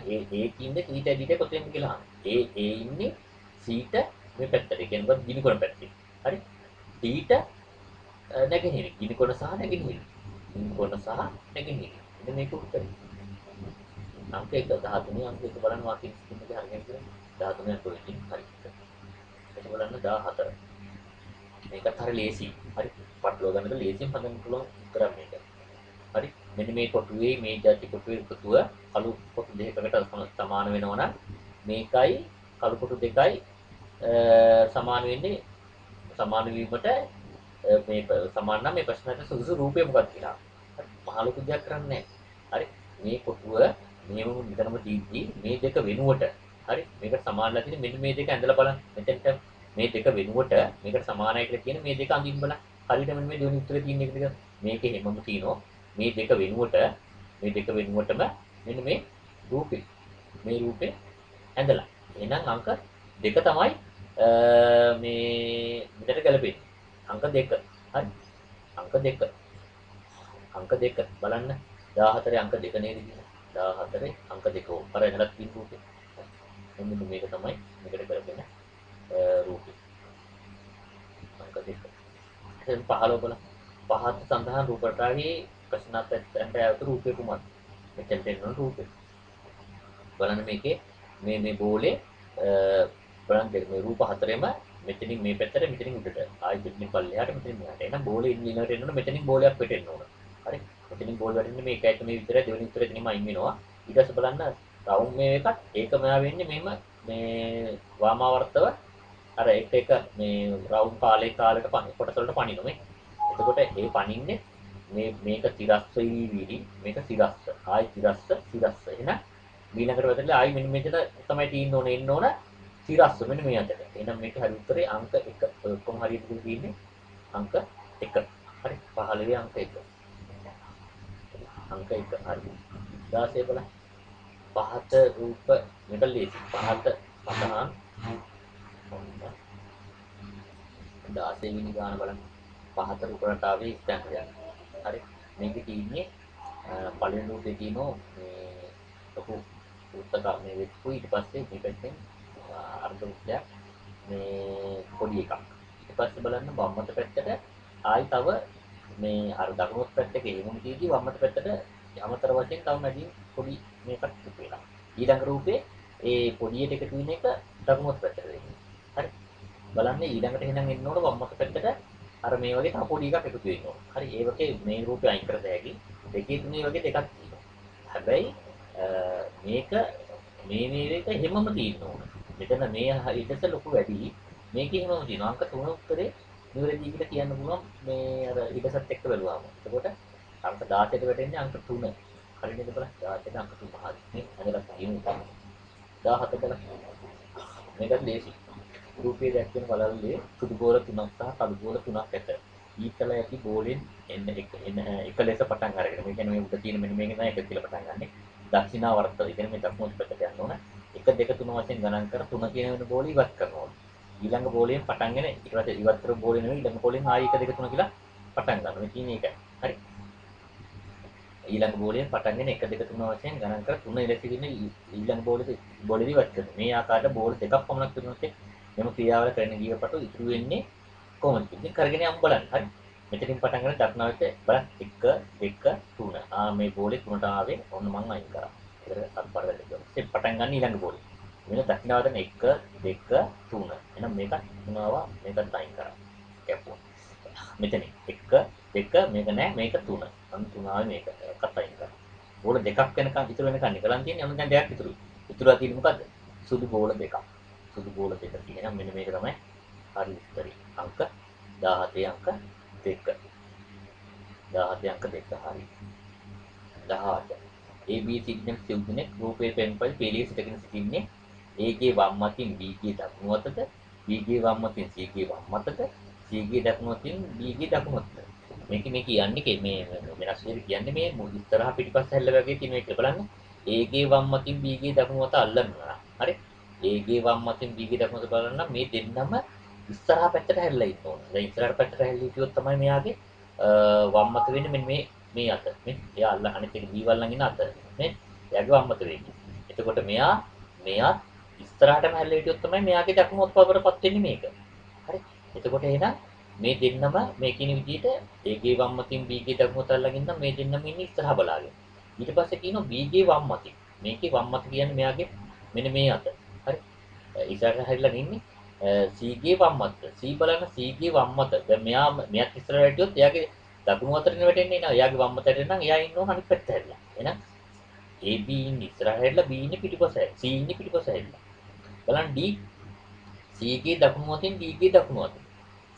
S1: ඉන්නේ C ට D ට කොතෙන්ද කියලා අහන්නේ. A ඉන්නේ C ට මේ පැත්තට. ඒ කියන්නේ ගිනි කොන පැත්තේ. හරි. D ට නැගෙනහිර ගිනිකොන සහ නැගෙනහිර ගිනිකොන සහ නැගෙනහිර ඉතින් මේක උත්තරේ අංක 1 13 අංක 1 බලන්න වාක්‍යය කිසිම දෙයක් හරියට කියලා 13 අංක වෙන්නේ හරි ඒක බලන්න 14 මේකත් හරි ලේසි හරි පටලවා ගන්නද ලේසියෙන් හදන්න පුළුවන් උත්තරයක් මේක හරි මෙන්න මේ කොටුවේ මේ ಜಾති කොටුවේ එකතුව කළු කොටු දෙකකට සමාන වෙනවා නම් මේකයි කළු කොටු දෙකයි සමාන වෙන්නේ සමාන වීමට මේ සමාන නම් මේ ප්‍රශ්නයට සුදුසු රූපය මොකක්ද කියලා. හරි. මහ ලොකු දෙයක් කරන්නේ නැහැ. හරි. මේ කොටුව මෙහෙම මෙතනම දීද්දි මේ දෙක වෙනුවට හරි මේකට සමානලා තියෙන මෙන්න මේ දෙක ඇඳලා බලන්න. මෙතෙන්ට මේ දෙක වෙනුවට මේකට සමානයි කියලා කියන මේ දෙක අඳින්න බලන්න. හරියට මෙන්න මේ දෙවෙනි උත්තරේ තියෙන එක ටික මේකේ හැමම තියෙනවා. මේ දෙක වෙනුවටම මෙන්න මේ රූපේ ඇඳලා. එහෙනම් අංක දෙක තමයි මේ මෙතන ගැලපෙන්නේ. අංක දෙක. හරි. අංක දෙක. අංක දෙක බලන්න 14 අංක දෙක නේද කියන්නේ. 14 අංක දෙක උඩ එනලත් තියෙන රූපේ. මෙන්න මේක තමයි මේකට ගැලපෙන රූපේ. අංක දෙක. දැන් 15 බලන්න. පහත සඳහන් රූප රටාවේ ප්‍රශ්නාර්ථයට ඇතුළු රූපේ කුමක්ද? මෙතෙන්ට එන රූපේ. බලන්න මේකේ මේ බෝලේ බලන්න මේ රූප හතරෙම මෙතනින් මේ පැත්තට මෙතනින් උඩට ආයි මෙතනින් පල්ලෙහාට මෙතනින් මෙහාට. එහෙනම් බෝලේ ඉන්නවට එන්න ඕන මෙතනින් බෝලයක් වැටෙන්න ඕන. හරි. මෙතනින් බෝල් වැටෙන්නේ මේක ඇත්ත මේ විතරයි දෙවෙනි උත්තරේ එතනින්ම අයින් වෙනවා. ඊට පස්සේ බලන්න රවුම් මේ එකත් ඒකම වෙන්නේ මෙහෙම මේ වාමාවර්තව අර එක මේ රවුම් කාලයකට කොටස වලට පනිනවා මේ. එතකොට ඒ පනින්නේ මේක තිරස්ස වීවිලි මේක තිරස්ස ආයි තිරස්ස එහෙනම් ඊළඟට වැදලා ආයි මෙන්න මෙතන තමයි තියෙන්න ඕනේ එන්න ඕන තිරස්ස මෙන්න මේ අතට. එහෙනම් මේක හරි උත්තරේ අංක 1. ඔක්කොම හරියට තියෙන්නේ අංක 1. හරි 15 අංක 1. අංක 1 හරි. 16 බලන්න. පහත රූප මේක ලේසි. පහත සතහන් 16 වෙනි ගාන බලන්න. පහත රූප රටාවේ ස්ථානයක්. හරි. මේකේ තියෙන්නේ පළවෙනි රූපේ තියෙනවා මේ ලොකු උත්තක මේ වෙච්චු ඊට පස්සේ මේ පැත්තෙන් අර්ධ වෘත්තයක් මේ පොඩි එකක්. ඊට පස්සේ බලන්න වම්මත පැත්තට ආයි තව මේ අර දකුණු පැත්තේ ගෙමුණු තියෙදි වම්මත පැත්තට අමතර වශයෙන් තව මැදින් පොඩි මේකක් එකතු වෙලා. ඊළඟ රූපේ ඒ පොඩියට එකතු වෙන එක දකුණු පැත්තට දෙන්නේ. හරි. බලන්න ඊළඟට එහෙනම් එන්න ඕන වම්මත පැත්තට අර මේ වගේ තව පොඩි එකක් එකතු වෙන්න ඕන. හරි. ඒ වගේ මේ රූපේ අයින් කර දෙහැකි. දෙකේ තුනේ වගේ දෙකක් තියෙනවා. හැබැයි මේක මේ එක හැමම තියෙන්න ඕන. මෙතන මේ ඉඩස ලොකු වැඩි. මේකේ හැමම තියෙනවා. අංක 3 උත්තරේ නිවැරදි කියලා කියන්න පුළුවන් මේ අර ඉඩසත් එක්ක බැලුවාම. එතකොට අංක 16ට වැටෙන්නේ අංක 3. හරියද බලන්න 16ට අංක 3 හරි. මේ හදලා තියෙනවා. 17 බලන්න. මේකත් ලේසි. රූපයේ දැක්වෙන වලල්ලේ සුදු බෝල 3ක් සහ කළු බෝල 3ක් ඇත. ඊතල ඇති බෝලෙන් එන්න එක ලෙස පටන් අරගෙන. මේ කියන්නේ මේ උඩ තියෙන මෙන්න මේක තමයි එක කියලා පටන් ගන්නෙ. දක්ෂිනාවර්තය. ඒ කියන්නේ මේ දකුණු පැත්තට යන්න ඕන. 1 2 3 වශයෙන් ගණන් කර 3 කියන වෙන බෝල ඉවත් කරනවා. ඊළඟ බෝලයෙන් පටන්ගෙන ඊට පස්සේ ඉවත් කරපු බෝලේ නෙවෙයි ඊළඟ බෝලෙන් ආයෙ 1 2 3 කියලා පටන් ගන්නවා. මේ කියන්නේ ඒකයි. හරි. ඊළඟ බෝලයෙන් පටන්ගෙන 1 2 3 වශයෙන් ගණන් කර 3 ඉලක්කෙකින් ඊළඟ බෝලෙදි ඉවත් කරනවා. මේ ආකාරයට බෝල දෙකක් පමණක් තිබුණොත් එම ක්‍රියාවල කරන ගියපටු ඉතුරු වෙන්නේ කොහොමද? ඉතින් කරගෙන යමු බලන්න. හරි. මෙතනින් පටන් ගන්න දක්නාවට බලන්න 1 2 3. මේ බෝලේ 3ට ආවේ ඔන්න මම අයින් කරා. ඒකට අත්පාර දෙන්න. ඉතින් පටන් ගන්න ඊළඟ බෝලේ. මෙන්න දක්නාවට 1 2 3. එහෙනම් මේක තුනව මේකට අයින් කරා. කැපුවා. මෙතන 1 2 මේක නෑ මේක 3. අන්න තුනාවේ මේක එකත් අයින් කරා. බෝල දෙකක් වෙනකන් ඉතුරු වෙනකන් නිකලන් තියෙන්නේ. අන්න දැන් දෙකක් ඉතුරුයි. ඉතුරුලා තියෙන්නේ මොකද්ද? සුදු බෝල දෙකක්. සුදු බෝල දෙක තියෙනවා. මෙන්න මේක තමයි හරි උත්තරේ. අංක 17 අංක 2. 17 අංක 2 හරි. 18. ABC කියන සිවුදුනේ රූපේ පෙන්පල් පෙළිය සිටගෙන සිටින්නේ Aගේ වම් අතින් Bගේ දකුණු අතට, Bගේ වම් අතින් Cගේ වම් අතට, Cගේ දකුණු අතින් Bගේ දකුණු අතට. මේක කියන්නේ මේ වෙනස් විදිහට කියන්නේ මේ ඉස්සරහා පිටිපස්ස හැල්ල වගේ තියෙන එක බලන්න. Aගේ වම් අතින් Bගේ දකුණු අත අල්ලනවා. හරි. Aගේ වම් අතින් Bගේ දකුණු අත බලන්න මේ දෙන්නම ඉස්සරහා පැත්තට හැල්ලලා ඉන්න ඕන. දැන් ඉස්සරහා පැත්තට හැල්ලී හිටියොත් තමයි මෙයාගේ වම් අත වෙන්නේ මෙන්න මේ අත. මේ එයා අල්ල අනිත් එක B වල්ලන් ඉන්න අත. මේ එයාගේ වම් අත වෙන්නේ. එතකොට මෙයා ඉස්සරහටම හැල්ලලා හිටියොත් තමයි මෙයාගේ දකුණු අත පවරපත් වෙන්නේ මේක. හරි. එතකොට එහෙනම් මේ දෙන්නම මේ කියන විදිහට Aගේ වම් අතින් Bගේ දකුණු අත අල්ලගෙන ඉන්න මේ දෙන්නම ඉන්නේ ඉස්සරහා බලාගෙන. ඊට පස්සේ කියනවා Bගේ වම් අතින්. මේකේ වම් අත කියන්නේ මෙයාගේ මෙන්න මේ අත. හරි. ඉස්සරහට හැරිලා ඉන්නේ Cගේ වම් අත. C බලන්න Cගේ වම් අත. දැන් මෙයාත් ඉස්සරහට හිටියොත් එයාගේ දකුණු අතට වැටෙන්නේ නැහැ. එයාගේ වම් අතට නම් එයා ඉන්න ඕන අනිත් පැත්ත හැරිලා. එහෙනම් AB ඉන්නේ ඉස්සරහට හැරිලා B ඉන්නේ පිටිපස්ස හැරිලා. C ඉන්නේ පිටිපස්ස හැරිලා. බලන්න D Cගේ දකුණු අතින් Dගේ දකුණු අත.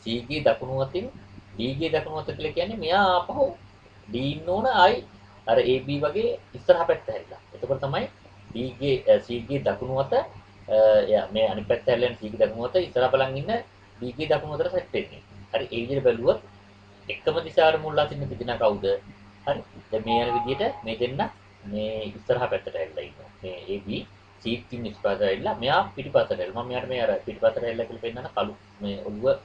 S1: Cගේ දකුණු අතින් Dගේ දකුණු අත කියලා කියන්නේ මෙයා ආපහු D ඉන්න ඕන ආයි අර AB වගේ ඉස්සරහ පැත්ත හැරිලා. එතකොට තමයි Cගේ දකුණු අත මේ අනිත් පැත්ත හැරිලා Cගේ දකුණු අත ඉස්සරහ බලන් ඉන්න Dගේ දකුණු අතට සෙට් වෙන්නේ. හරි ඒ විදිහට බැලුවොත් එකම දිශාවට මුල්ලා තින්න තිබෙනා කවුද? හරි. දැන් මේ යන විදිහට මේ දෙන්න මේ ඉස්සරහා පැත්තට ඇවිල්ලා ඉන්නවා. මේ AB C තින් ඉස්සරහට ඇවිල්ලා මෙයා පිටිපස්සට ඇවිල්ලා. මම මෙයාට මේ අර පිටිපස්සට ඇවිල්ලා කියලා පෙන්නන කළු මේ ඔළුව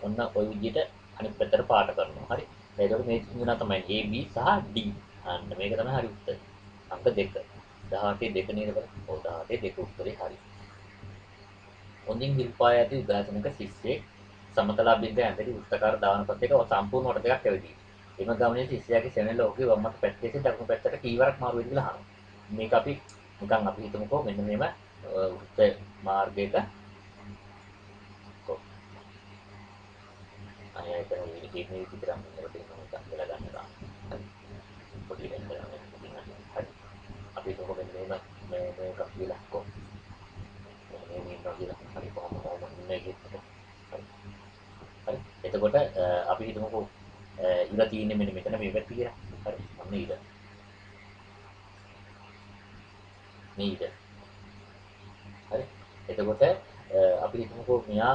S1: ඔන්න ওই විදිහට අනිත් පැත්තට පාට කරනවා. හරි. එතකොට මේ තුන තමයි AB සහ D. අන්න මේක තමයි හරි උත්තරය. අංක 2. 18 2 නේද බලන්න. ඔව් 18 2 උත්තරේ හරි. හොඳින් හිල්පා ඇති උදාසනක ශිෂ්‍යෙක් සමතල අභින්ද ඇඳරි උත්තකාර දාන පත්‍රයක සම්පූර්ණ කොට දෙකක් ඇවිදී. එම ගමනේ ශිෂ්‍යයාගේ සෙනෙල ඔහුගේ වම් අත පැත්තේ සිට දකුණු පැත්තට කීවරක් මාරු වෙයිද කියලා අහනවා. මේක අපි නිකන් අපි හිතමුකෝ මෙන්න මෙහෙම උත්තර මාර්ගයක අනේ ඒක මේ විතරක් මෙතන තියෙනවා කියලා ගන්නවා. පොඩි වෙන කරන්නේ. හරි. අපි හිතමුකෝ මෙන්න මෙහෙම මේක කියලා කො මේ ඉන්නවා කියලා. හරි කොහොමද මේක හරි. එතකොට අපි හිතමුකෝ ඉර තියෙන්නේ මෙන්න මෙතන මේ පැත්ත කියලා. හරි. අන්න ඉර. මේ ඉර. හරි. එතකොට අපි හිතමුකෝ මෙයා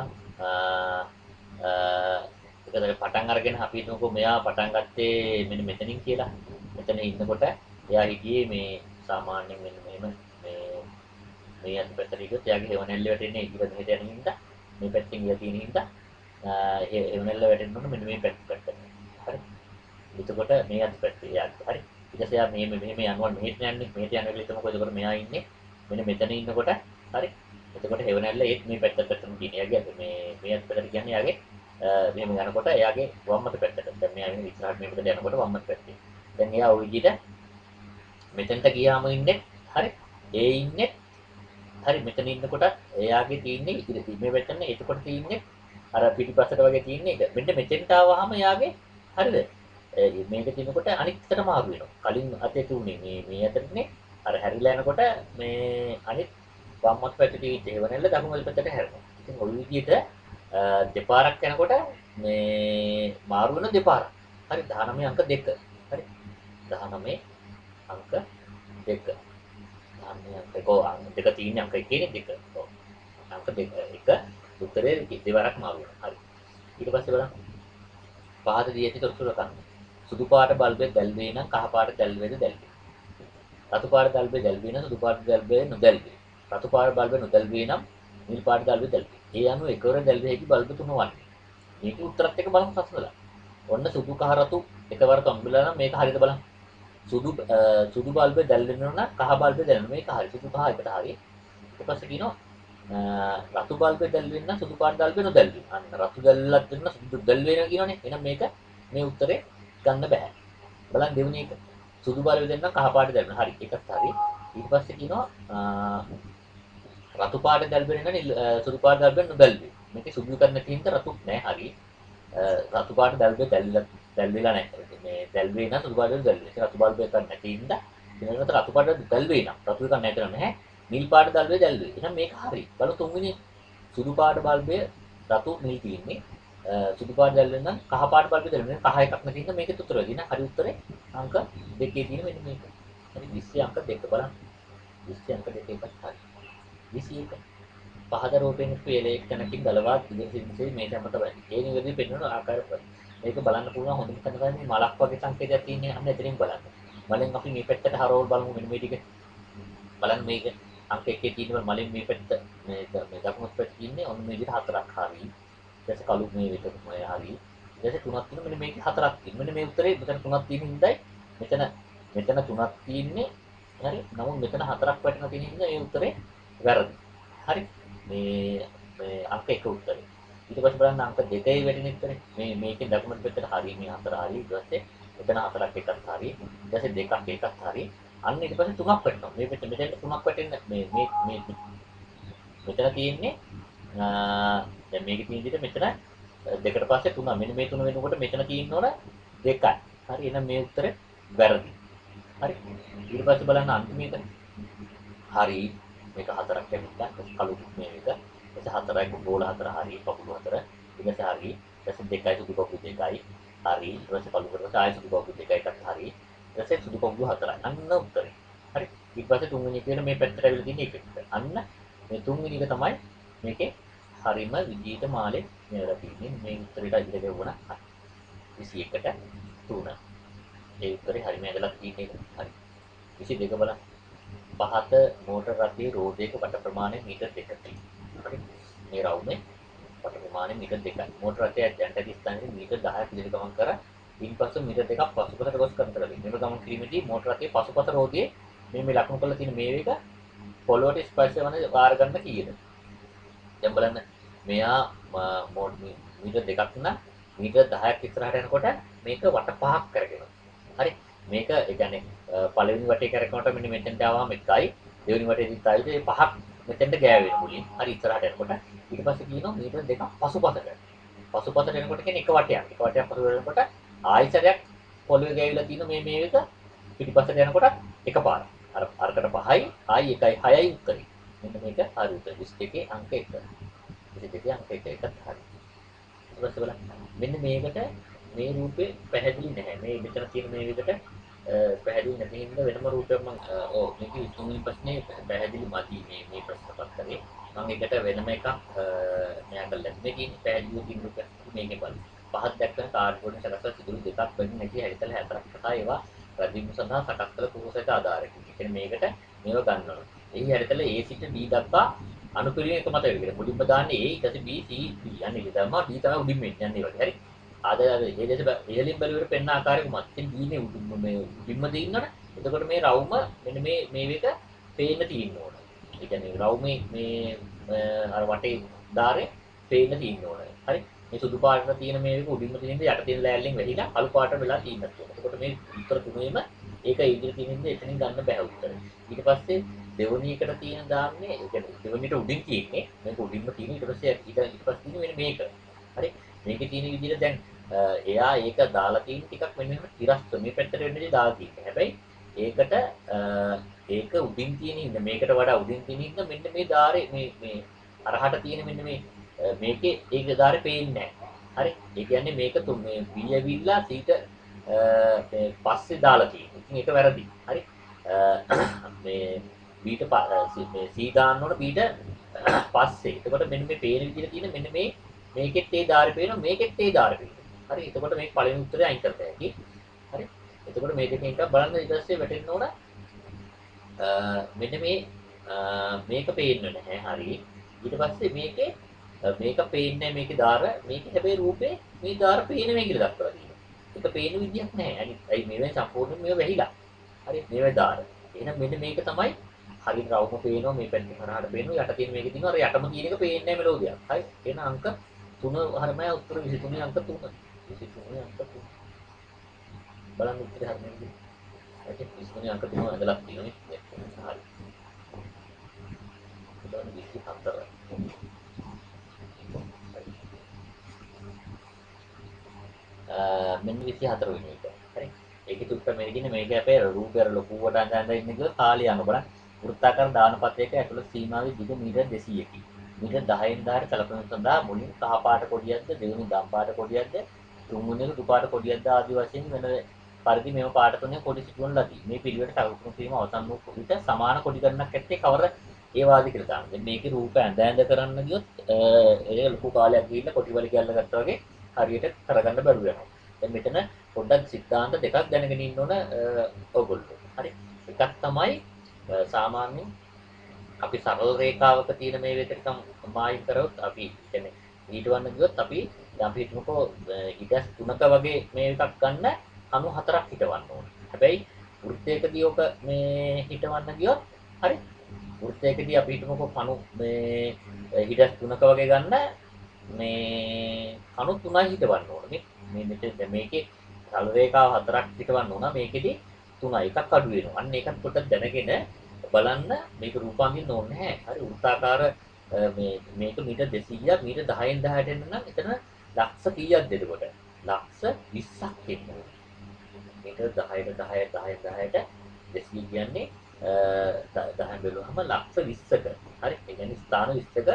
S1: ඒකට පටන් අරගෙන අපි හිතමුකෝ මෙයා පටන් ගත්තේ මෙන්න මෙතනින් කියලා. මෙතන ඉන්නකොට එයා හිටියේ මේ සාමාන්‍යයෙන් මෙන්න මෙහෙම මේ අත පැත්තට ගියොත් එයාගේ හේවණැල්ල වැටෙන්නේ ඉර මෙහෙට යන හින්දා මේ පැත්තෙන් ඉර තියෙන හින්දා හේවණැල්ල වැටෙන්න ඕන මෙන්න මේ පැත්තට. හරි. එතකොට මේ අත පැත්තේ එයාගේ හරි. ඊට පස්සේ එයා මෙහෙම යනවා මෙහෙට යන්නේ මෙහෙට යන වෙලෙ හිතමුකෝ එතකොට මෙයා ඉන්නේ මෙන්න මෙතන ඉන්නකොට හරි. එතකොට හේවණැල්ල ඒත් මේ පැත්තටම තියෙන. එයාගේ මේ අත පැත්තට කියන්නේ එයාගේ මෙහෙම යනකොට එයාගේ වම් අත පැත්තට. දැන් මෙයා ඉන්නේ ඉස්සරහට මේ පැත්තට යනකොට වම් අත පැත්තේ. දැන් එයා ওই විදිහට මෙතනට ගියාම ඉන්නේ හරි. ඒ ඉන්නේ හරි මෙතන ඉන්නකොට එයාගේ තියෙන්නේ ඉතින් මේ පැත්තනේ එතකොට තියෙන්නේ අර පිටිපස්සට වගේ තියෙන එක. මෙන්න මෙතෙන්ට ආවහම එයාගේ හරිද? මේක තියෙනකොට අනිත් පැත්තට මාරු වෙනවා. කලින් අතේ තුනේ මේ අතටනේ අර හැරිලා යනකොට මේ අනිත් වම් අත පැත්තේ තියෙන හේවණල්ල දකුණු අත පැත්තට හැරෙනවා. ඉතින් ওই විදිහට දෙපාරක් යනකොට මේ මාරු වෙන දෙපාරක්. හරි 19 අංක 2. හරි 19 අංක 2. 19 අංක දෙක තියෙන අංක එකේ 2. ඔව්. අංක 2 1 උත්තරේ දෙවරක් මාරු වෙනවා. හරි. ඊට පස්සේ බලන්න. පහත දී ඇති තොරතුරු ගන්න. සුදු පාට බල්බේ දැල්වේ නම් කහ පාට දැල්වේද දැල්වේ. රතු පාට දැල්වේ දැල්වේ නම් සුදු පාට දැල්වේ නොදැල්වේ. රතු පාට බල්බේ නොදැල්වේ නම් නිල් පාට දැල්වේ දැල්වේ. ඒ අනුව එකවර දැල්වේ හැකි බල්බ තුන වන්නේ. මේක උත්තරත් එක බලමු සස්නලා. ඔන්න සුදු කහ රතු එකවර කම්බිලා නම් මේක හරියද බලන්න. සුදු බල්බේ දැල්වෙනවා නම් කහ බල්බේ දැල්වෙනවා. මේක හරිය. සුදු කහ එකට හරිය. ඊට පස්සේ කියනවා රතු බල්බේ දැල්වෙන්න සුදු පාට බල්බේ නොදැල්වෙන. අන්න රතු දැල්ලක් දෙන්න සුදු දැල්වෙන කියනවනේ. එහෙනම් මේක මේ උත්තරේ ගන්න බෑ. බලන්න දෙවෙනි එක. සුදු බල්බේ දෙන්න කහ පාට දැල්වෙන. හරි. ඒකත් හරි. ඊට පස්සේ කියනවා රතු පාට දැල්වෙන නම් සුදු පාට දැල්වෙන නොදැල්වෙන. මේකේ සුදු කරන්න නැති හින්දා රතුත් නෑ. හරි. රතු පාට දැල්වේ දැල්විලා නැහැ. මේ දැල්වේ නම් සුදු පාට දැල්වේ. ඒක රතු බල්බ් එකක් නැති හින්දා ඊළඟට රතු පාට දැල්වේ නම් රතු එකක් නැතර නැහැ. නිල් පාට දැල්වේ දැල්වේ. එහෙනම් මේක හරි. බලමු තුන්වෙනි සුදු පාට බල්බේ රතු නිල් තියෙන්නේ. සුදු පාට දැල්වෙන නම් කහ පාට බල්බේ දැල්වෙන කහ එකක් නැති හින්දා මේකෙත් උත්තර වෙයි. එහෙනම් හරි උත්තරේ අංක 2 තියෙන මෙන්න මේක. හරි 20 අංක 2 බලන්න. 20 අංක 2 එකක් හරි. 21 පහත රූපයෙන් පියලේ එක්තැනකින් ගලවා ඉදිරිසින්සේ මේ සම්මත බයි. ඒ නිවැරදි පෙන්වන ආකාරය. මේක බලන්න පුළුවන් හොඳම තැන තමයි මලක් වගේ සංකේතයක් තියෙන්නේ. අන්න එතනින් බලන්න. මලෙන් අපි මේ පැත්තට හරවල් බලමු මෙන්න මේ ටික. බලන්න මේක අංක 1 තියෙන මලෙන් මේ පැත්ත මේ දකුණු පැත්තේ ඉන්නේ ඔන්න මේ විදිහට හතරක් හරි. ඊට පස්සේ කළු මේ විදිහට මොය හරි. ඊට පස්සේ තුනක් තියෙන මෙන්න මේකේ හතරක් තියෙන. මෙන්න මේ උත්තරේ මෙතන තුනක් තියෙන හින්දායි මෙතන තුනක් තියෙන්නේ. හරි. නමුත් මෙතන හතරක් වැටෙන තියෙන හින්දා මේ උත්තරේ වැරදි. හරි. මේ අංක 1 උත්තරේ. ඊට පස්සේ බලන්න අංක 2යි වැටෙන උත්තරේ. මේකේ දකුණු පැත්තට හරිය මේ හතර හරිය. ඊට පස්සේ මෙතන හතරක් එකක් හරිය. ඊට පස්සේ දෙකක් එකක් හරිය. අන්න ඊට පස්සේ තුනක් වැටෙනවා. මේ මෙතන තුනක් වැටෙන්න මේ මෙතන තියෙන්නේ දැන් මේකේ තියෙන විදිහට මෙතන දෙකට පස්සේ තුන. මෙන්න මේ තුන වෙනකොට මෙතන තියෙන්න ඕන දෙකයි. හරි. එහෙනම් මේ උත්තරේ වැරදි. හරි. ඊට පස්සේ බලන්න අන්තිම එක. හරි. මේක හතරක් ඇවිල්ලා කළු මේක. ඊට හතරයි ගෝල හතර හරි කකුල හතර. ඊට හරි. ඊට දෙකයි සුදු කකුල දෙකයි. හරි. ඊට පස්සේ කළු කරලා ආයෙ සුදු කකුල දෙකයි එකක් හරි. ඊට පස්සේ සුදු කකුල හතරයි. අන්න උත්තරේ. හරි. ඊට පස්සේ තුන්වෙනි එක මේ පැත්තට ඇවිල්ලා තියෙන එක. අන්න මේ තුන්වෙනි එක තමයි මේකේ හරිම විදිහට මාලේ මෙහෙලා තියෙන්නේ. මේ උත්තරේට ඉඳලා ගෙවුණා. 21ට 3. ඒ උත්තරේ හරියම ඇදලා තියෙන්නේ ඒක. හරි. 22 බලන්න. පහත මෝටර රථයේ රෝදයක වට ප්‍රමාණය මීටර් 2කයි. හරි. මේ රවුමේ වට ප්‍රමාණය මීටර් 2යි. මෝටර රථය දැන්ට ඇති ස්ථානයේ මීටර් 10ක් ඉදිරි ගමන් කර ඉන්පසු මීටර් 2ක් පසුපසට ගොස් කරන කරමින් මෙම ගමන් කිරීමේදී මෝටර රථයේ පසුපස රෝදයේ මේ ලකුණු කරලා තියෙන මේ වේග පොළොවට ස්පර්ශ වන වාර ගන්න කීයද? දැන් බලන්න මෙයා මීටර් 2ක් නම් මීටර් 10ක් ඉස්සරහට යනකොට මේක වට පහක් කරගෙන. හරි. මේක ඒ කියන්නේ පළවෙනි වටේ කරකවනකොට මෙන්න මෙතෙන්ට ආවම එකයි දෙවෙනි වටේදීත් ආයිද මේ පහක් මෙතෙන්ට ගෑවෙන මුලින්. හරි ඉස්සරහට යනකොට ඊට පස්සේ කියනවා මීටර් 2ක් පසුපසට. පසුපසට යනකොට කියන්නේ එක වටයක්. එක වටයක් පසුපසට යනකොට ආයිසරයක් පොළවේ ගෑවිලා තියෙන මේ එක පිටිපස්සට යනකොට එකපාරක්. අරකට 5යි ආයි 1යි 6යි උත්තරේ. මෙන්න මේක හරි උත්තර. 22 අංක 1. 22 අංක 1 එකත් හරි. ඊට පස්සේ බලන්න. මෙන්න මේකට මේ රූපේ පැහැදිලි නැහැ. මේ මෙතන තියෙන මේ විදිහට පැහැදිලි නැති හින්දා වෙනම රූපයක් මම මේක තුන්වෙනි ප්‍රශ්නේ පැහැදිලි මදි මේ ප්‍රශ්න පත්‍රේ. මම ඒකට වෙනම එකක් මෙයා කළා. මේකේ පැහැදිලිව තියෙන රූපයක් මේකේ බලන්න. පහත් දක්වන කාඩ්බෝඩ් සකස්ව සිදුරු දෙකක් වෙන නැති හැරිතල 4ක් සහ ඒවා රැඳීම සඳහා සකස් කළ කුහසයට ආධාරයි. ඒ කියන්නේ මේකට මේව ගන්නවා. එහි හැරිතල A සිට D දක්වා අනුපිළිවෙල එක මත වෙන්නේ. මුලින්ම දාන්නේ A ඊට පස්සේ B C D යන්නේ ඉතින් තමයි D තමයි උඩින් යන්නේ වගේ. හරි. ආද ඒ දෙස ඉහළින් බැලුවට පෙන්න ආකාරයක මත්. ඉතින් D නේ උඩින්ම දින්නවනේ. එතකොට මේ රවුම මෙන්න මේ එක පේන්න තියෙන්න ඕන. ඒ කියන්නේ රවුමේ මේ අර වටේ ධාරේ පේන්න තියෙන්න ඕන. හරි. මේ සුදු පාටට තියෙන මේක උඩින්ම තියෙන යට තියෙන ලෑල්ලෙන් වැහිලා අලු පාටට වෙලා තියෙනවා. එතකොට මේ උත්තර තුනේම ඒක ඉදිරි තියෙනින්ද එතනින් ගන්න බෑ උත්තර. ඊට පස්සේ දෙවෙනි එකට තියෙන දාන්නේ ඒ කියන්නේ දෙවෙනිට උඩින් තියෙන්නේ මේක උඩින්ම තියෙන ඊට පස්සේ ඊට පස්සේ තියෙන මෙන්න මේක. හරි. මේකේ තියෙන විදිහට දැන් එයා ඒක දාලා තියෙන ටිකක් මෙන්න මෙහෙම තිරස්ත මේ පැත්තට වෙන්නේ දාලා තියෙන්නේ. හැබැයි ඒකට ඒක උඩින් තියෙන ඉන්න මේකට වඩා උඩින් තියෙන ඉන්න මෙන්න මේ ධාරේ මේ අරහට තියෙන මෙන්න මේකේ ඒක ධාරේ පේන්නේ නැහැ. හරි. ඒ කියන්නේ මේක මේ B ඇවිල්ලා C ට මේ පස්සේ දාලා තියෙනවා. ඉතින් ඒක වැරදි. හරි. මේ B ට මේ C දාන්න ඕන B ට පස්සේ. එතකොට මෙන්න මේ පේන විදිහට තියෙන මෙන්න මේකෙත් ඒ ධාරේ පේනවා මේකෙත් ඒ ධාරේ පේනවා. හරි. එතකොට මේක පළවෙනි උත්තරේ අයින් කරලා හැකි. හරි. එතකොට මේ දෙකෙන් එකක් බලන්න ඊට පස්සේ වැටෙන්න ඕන මෙන්න මේක පේන්නේ නැහැ. හරි. ඊට පස්සේ මේක පේන්නේ මේකේ ධාර මේකේ හැබැයි රූපේ මේ ධාර පේන මේ කියලා දක්වලා තියෙනවා. ඒක පේන විදියක් නැහැ. අනිත් මේවෙන් සම්පූර්ණයෙන් මේව වැහිලා. හරි. මේවේ ධාර. එහෙනම් මෙන්න මේක තමයි හරියට රවුම පේනවා මේ පැත්තේ හරහාට පේනවා යට තියෙන මේකේ තියෙනවා අර යටම තියෙන එක පේන්නේ නැහැ මෙලෝදියක්. හරි. එහෙනම් අංක 3 හරියමයි උත්තර 23 අංක 3. 23 අංක 3. බලන්න උත්තරේ හරියද? හරි. 23 අංක 3 ඇදලා තියෙනවා නේ. හරි. බලන්න 24. මෙන්න 24 වෙනි එක. හරි. ඒකේ උත්තර මෙන්න මේක අපේ රූපය ලොකුවට අඳන් ඉන්න කියලා කාලය යන බලන්න. වෘත්තාකාර දානපත්‍රයක ඇතුළත සීමාවේ දිග මීටර් 200කි. මීටර් 10න් 10ට කලපන සඳහා මුලින් කහ පාට කොඩියක්ද දෙවෙනි දම් පාට කොඩියක්ද තුන්වෙනි දුපාට කොඩියක්ද ආදී වශයෙන් වෙන පරිදි මේව පාට තුනේ කොඩි සිදුවන ලදී. මේ පිළිවෙලට සලකුණු කිරීම අවසන් වූ විට සමාන කොඩි ගණනක් ඇත්තේ කවර ඒ වාදී කියලා දාන්න. දැන් මේකේ රූප ඇඳ කරන්න ගියොත් ඒ ලොකු කාලයක් ගිහිල්ලා කොටි වල ගැල්ල ගත්තා වගේ හරියට කරගන්න බැරුව යනවා. දැන් මෙතන පොඩ්ඩක් සිද්ධාන්ත දෙකක් දැනගෙන ඉන්න ඕන ඔයගොල්ලෝ. හරි. එකක් තමයි සාමාන්‍යයෙන් අපි සරල රේඛාවක තියෙන මේ විදිහට මායිම් කරොත් අපි කියන්නේ ඊටවන්න ගියොත් අපි හිතමුකෝ ඉඩස් 3ක වගේ මේ එකක් ගන්න 94ක් හිටවන්න ඕනේ. හැබැයි වෘත්තයකදී ඔක මේ හිටවන්න ගියොත් හරි වෘත්තයකදී අපි හිතමුකෝ කණු මේ ඉඩස් 3ක වගේ ගන්න මේ කණු 3යි හිටවන්න ඕනේ. මේ මෙතන මේකේ සරල රේඛාව 4ක් හිටවන්න ඕන. මේකෙදි 3යි එකක් අඩු වෙනවා. අන්න ඒකත් පොඩ්ඩක් දැනගෙන බලන්න මේක රූපාන්තින්න ඕනේ නැහැ. හරි වෘත්තාකාර මේක මීටර් 200ක් මීටර් 10න් 10ට එන්න නම් එතන ලක්ෂ කීයක්ද එතකොට? ලක්ෂ 20ක් එන්න ඕනේ. මීටර් 10ට 10 10 10ට 200 කියන්නේ 10 බැලුවම ලක්ෂ 20ක. හරි. ඒ කියන්නේ ස්ථාන 20ක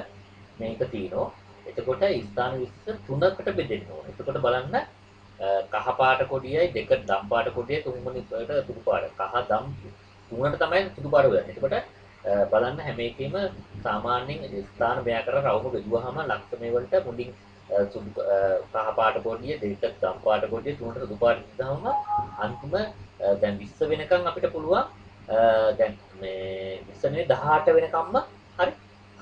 S1: මේක තියෙනවා. එතකොට ස්ථාන 20 තුනකට බෙදෙන්න ඕනේ. එතකොට බලන්න කහ පාට කොඩියයි දෙක දම් පාට කොඩියයි තුන්වෙනි පාට සුදු පාට. කහ දම් තුනට තමයි සුදු පාට වෙන්නේ. එතකොට බලන්න හැම එකෙම සාමාන්‍යයෙන් ස්ථාන බෑ කර රවුම බෙදුවාම ලක්ෂ මේ වලට මුලින් සුදු කහ පාට කොඩිය දෙකට ගම් පාට කොඩිය තුනට සුදු පාට දාම අන්තිම දැන් 20 වෙනකන් අපිට පුළුවන් දැන් මේ 20 නෙවෙයි 18 වෙනකම්ම හරි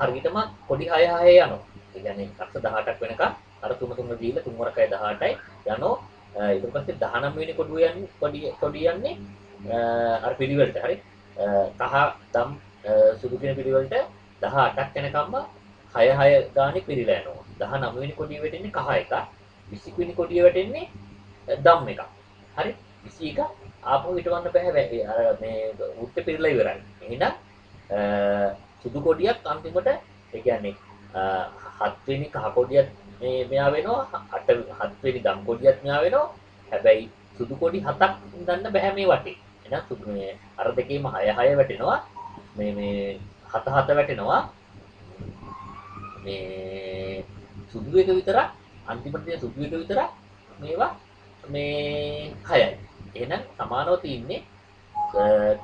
S1: හරියටම කොඩි 6 6 යනවා. ඒ කියන්නේ ලක්ෂ 18ක් වෙනකන් අර තුන තුන දීලා 3 වරකයි 18යි යනවා. ඊට පස්සේ 19 වෙනි කොඩුව යන්නේ කොඩිය යන්නේ අර පිළිවෙලට හරි කහ දම් සුදු කියන පිළිවෙලට 18ක් වෙනකම්ම 6 6 ගානේ පිරීලා යනවා. 19 වෙනි කොඩිය වැටෙන්නේ කහ එක. 20 වෙනි කොඩිය වැටෙන්නේ දම් එකක්. හරි 21 ආපහු හිටවන්න බෑ අර මේ උත්තේ පිරලා ඉවරයි. එහෙනම් සුදු කොඩියක් අන්තිමට ඒ කියන්නේ 7 වෙනි කහ කොඩියක් මේ මෙයා වෙනවා 7 වෙනි දම් කොඩියක් මෙයා වෙනවා. හැබැයි සුදු කොඩි 7ක් ගන්න බෑ මේ වටේ. එහෙනම් සුදු මේ අර දෙකේම 6 6 වැටෙනවා. මේ 7 7 වැටෙනවා. මේ සුදු එක විතරක් අන්තිමට තියෙන සුදු එක විතරක් මේවා මේ 6යි. එහෙනම් සමානව තියෙන්නේ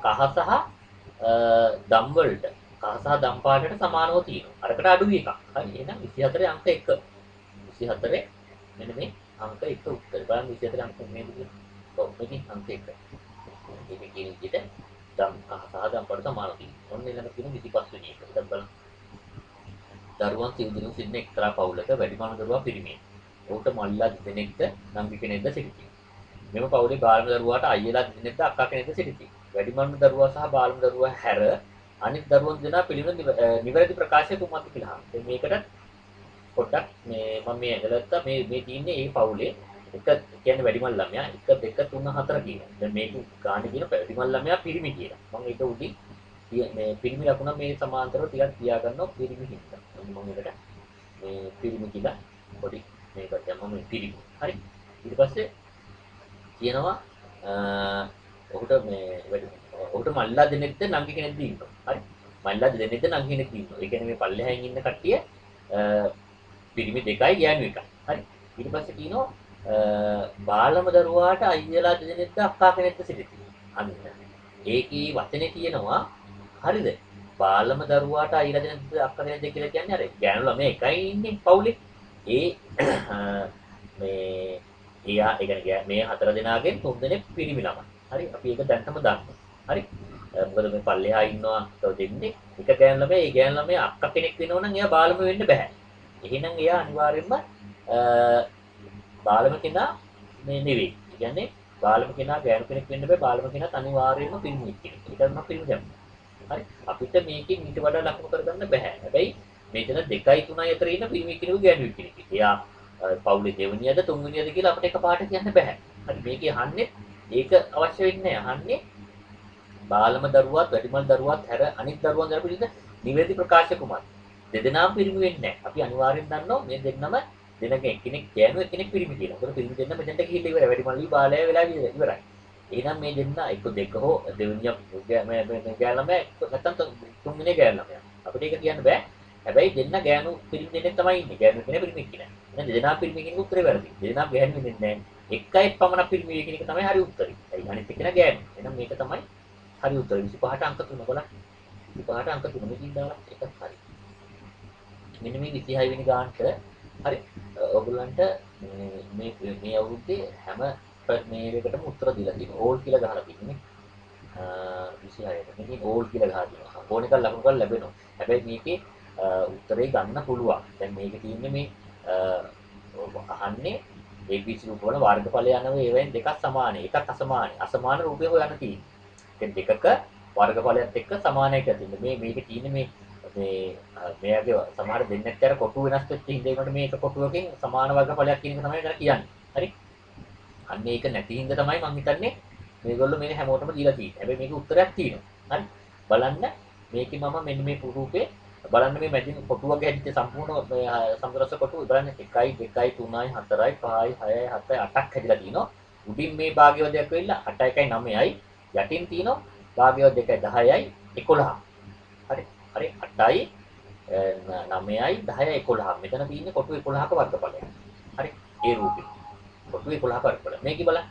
S1: කහ සහ දම් වලට කහ සහ දම් පාටට සමානව තියෙනවා. අරකට අඩුයි එකක්. හරි. එහෙනම් 24 අංක 1. 24 මෙන්න මේ අංක 1 උත්තර. බලන්න 24 අංක මේක ඔව් මේකේ අංක 1. මේක කියන විදිහට දම් කහ සහ දම් පාට සමානව තියෙනවා. ඔන්න ඊළඟ තියෙන 25 වෙනි එක. දැන් බලන්න. දරුවන් සිවුදිනු සිටින එක්තරා පවුලක වැඩිමහල් දරුවා පිරිමියෙක්. ඔහුට මල්ලිලා දෙදෙනෙක්ද නංගි කෙනෙක්ද සිටිති. මෙම පවුලේ බාලම දරුවාට අයියලා දෙදෙනෙක්ද අක්කා කෙනෙක්ද සිටිති. වැඩිමහල් දරුවා සහ බාලම දරුවා හැර අනිත් දරුවන් දෙනා පිළිවෙල නිවැරදි ප්‍රකාශය තුමත් කියලා. දැන් මේකට පොඩ්ඩක් මේ මම මේ ඇදලා මේ තියෙන්නේ මේ පවුලේ එක කියන්නේ වැඩිමහල් ළමයා 1 2 3 4 කියනවා. දැන් මේක ගානේ කියන වැඩිමහල් ළමයා පිරිමි කියලා. මම ඒක උඩින් මේ පිරිමි ලකුණ මේ සමාන්තරව ටිකක් තියාගන්නවා පිරිමි හින්දා. මම එකට මේ පිරිමි කියලා පොඩි මේකට යමම පිරිමි. හරි. ඊට පස්සේ කියනවා ඔහුට මේ ඔහුට මල්ලා දෙනෙක්ද නංගි කෙනෙක්ද ඉන්නවා. හරි. මල්ලා දෙනෙක්ද නංගි කෙනෙක්ද ඉන්නවා. ඒ කියන්නේ මේ පල්ලෙහායින් ඉන්න කට්ටිය පිරිමි දෙකයි ගෑනු එකයි. හරි. ඊට පස්සේ කියනවා බාලම දරුවාට අයියලා දෙනෙක්ද අක්කා කෙනෙක්ද සිටිති. අන්න. ඒකේ වචනේ කියනවා හරිද? බාලම දරුවාට අයියලා දෙනෙක්ද අක්කා කෙනෙක්ද කියලා කියන්නේ අර ගෑනු ළමයා එකයි ඉන්නේ පවුලේ. මේ එයා ඒ කියන්නේ මේ 4 දෙනාගෙන් 3 දෙනෙක් පිරිමි ළමයි. හරි අපි ඒක දැන්ටම දන්නවා. හරි. මොකද මේ පල්ලෙහා ඉන්නවා තව දෙන්නේ. එක ගෑනු ළමයා ඒ ගෑනු ළමයා අක්කා කෙනෙක් වෙනව නම් එයා බාලම වෙන්න බෑ. එහෙනම් එයා අනිවාර්යයෙන්ම බාලම කෙනා මේ නෙවෙයි. ඒ කියන්නේ බාලම කෙනා ගෑනු කෙනෙක් වෙන්න බෑ. බාලම කෙනාත් අනිවාර්යයෙන්ම පිරිමි කෙනෙක්. ඒක තමයි පිරිමි දැම්මා. හරි. අපිට මේකෙන් ඊට වඩා ලකුණු කරගන්න බෑ. හැබැයි මෙතන 2යි 3යි අතර ඉන්න පිරිමි කෙනෙකු ගෑනු කෙනෙක්. එයා පවුලේ දෙවෙනියද තුන්වෙනියද කියලා අපිට එකපාරට කියන්න බෑ. හරි මේකේ අහන්නේ ඒක අවශ්‍ය වෙන්නේ අහන්නේ බාලම දරුවාත් වැඩිමල් දරුවාත් හැර අනිත් දරුවන් ගැන පිළිද නිවැරදි ප්‍රකාශ කුමක්ද? දෙදෙනාම පිරිමි වෙන්නේ නැහැ. අපි අනිවාර්යෙන් දන්නවා මේ දෙන්නම දෙනක එක්කෙනෙක් ගෑනු එක්කෙනෙක් පිරිමි කියලා. මොකද පිරිමි දෙන්න මෙතනට ගිහිල්ලා ඉවරයි. වැඩිමල්ලි බාලය වෙලා ඉවරයි. එහෙනම් මේ දෙන්න එක දෙක හෝ දෙවෙනිය මේ ගෑනම නැත්තම් තුන්වෙනි ගෑනම. අපිට ඒක කියන්න බෑ. හැබැයි දෙන්න ගෑනු පිරිමි දෙන්නෙක් තමයි ඉන්නේ. ගෑනු කෙනෙක් පිරිමි කෙනෙක්. එහෙනම් දෙදෙනා පිරිමි කෙනෙක් උත්තරේ වැරදි. දෙදෙනා ගෑනු වෙන්නේ නැහැ. එකයි පමණ පිරිමි කෙනෙක් තමයි හරි උත්තරේ. ඒ අනිත් එක්කෙනා ගෑනු. එහෙනම් මේක තමයි හරි උත්තරේ. 25ට අංක 3 බලන්න. 25ට අංක 3 මෙකින් දාලා එකක් හරි. මෙන්න මේ 26 වෙනි ගානට හරි ඔයගොල්ලන්ට මේ අවුරුද්දේ හැම මේ එකකටම උත්තර දීලා තියෙනවා. ඕල් කියලා ගහලා තියෙන්නේ. 26ට. මේකේ ඕල් කියලා ගහලා තියෙනවා. ඕන එකක් ලකුණු කරලා ලැබෙනවා. හැබැයි මේකේ උත්තරේ ගන්න පුළුවන්. දැන් මේකේ තියෙන්නේ මේ අහන්නේ ABC රූප වල වර්ගඵල යනවා ඒවෙන් දෙකක් සමානයි. එකක් අසමානයි. අසමාන රූපය හොයන්න තියෙන්නේ. දෙකක වර්ගඵලයත් එක්ක සමාන එකක් තියෙනවා. මේකේ තියෙන්නේ මෙයාගේ සමහර දෙන්නෙක් අතර කොටු වෙනස් වෙච්ච හින්දා මේක කොටුවකින් සමාන වර්ගඵලයක් කියන එක තමයි දැන් කියන්නේ. හරි. අන්න ඒක නැති හින්දා තමයි මම හිතන්නේ මේගොල්ලෝ මේ හැමෝටම දීලා තියෙන්නේ. හැබැයි මේකේ උත්තරයක් තියෙනවා. හරි. බලන්න මේකේ මම මෙන්න මේ රූපේ බලන්න මේ මැදින් කොටුවගේ හැදිච්ච සම්පූර්ණ සමරස කොටුව බලන්න 1 2 3යි 4යි 5යි 6යි 7යි 8ක් හැදිලා තියෙනවා. උඩින් මේ භාග්‍යවදයක් වෙilla 8 1යි 9යි යටින් තියෙනවා භාග්‍යවද 2යි 10යි 11. හරි. හරි 8යි 9යි 10යි 11. මෙතන තියෙන්නේ කොටු 11ක වර්ගඵලයක්. හරි. ඒ රූපේ. කොටු 11ක වර්ගඵල. මේකේ බලන්න.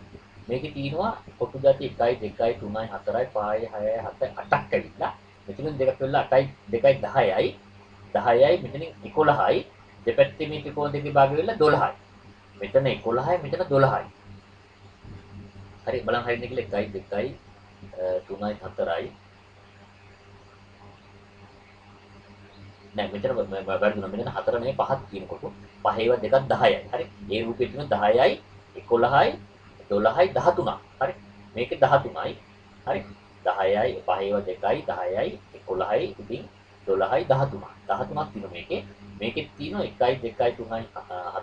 S1: මේකේ තියෙනවා කොටු જાති 1යි 2යි 3යි 4යි 5යි 6යි 7යි 8ක් ඇවිල්ලා මෙතනින් දෙකක් වෙලා 8යි 2යි 10යි 10යි මෙතනින් 11යි දෙපැත්තේ මේ ත්‍රිකෝණ දෙකේ භාගය වෙලා 12යි. මෙතන 11යි මෙතන 12යි. හරි බලන්න හරියන්නේ කියලා 1යි 2යි 3යි 4යි නෑ මෙතන වැරදුනා මෙතන 4 නේ 5ක් කියනකොට 5 ඒවා දෙකක් 10යි. හරි. ඒ රූපේ තියෙන 10යි 11යි 12යි 13ක්. හරි. මේකේ 13යි. හරි. 10යි 5 ඒවා දෙකයි 10යි 11යි ඉතින් 12යි 13ක්. 13ක් තියෙනවා මේකේ. මේකෙත් තියෙනවා 1යි 2යි 3යි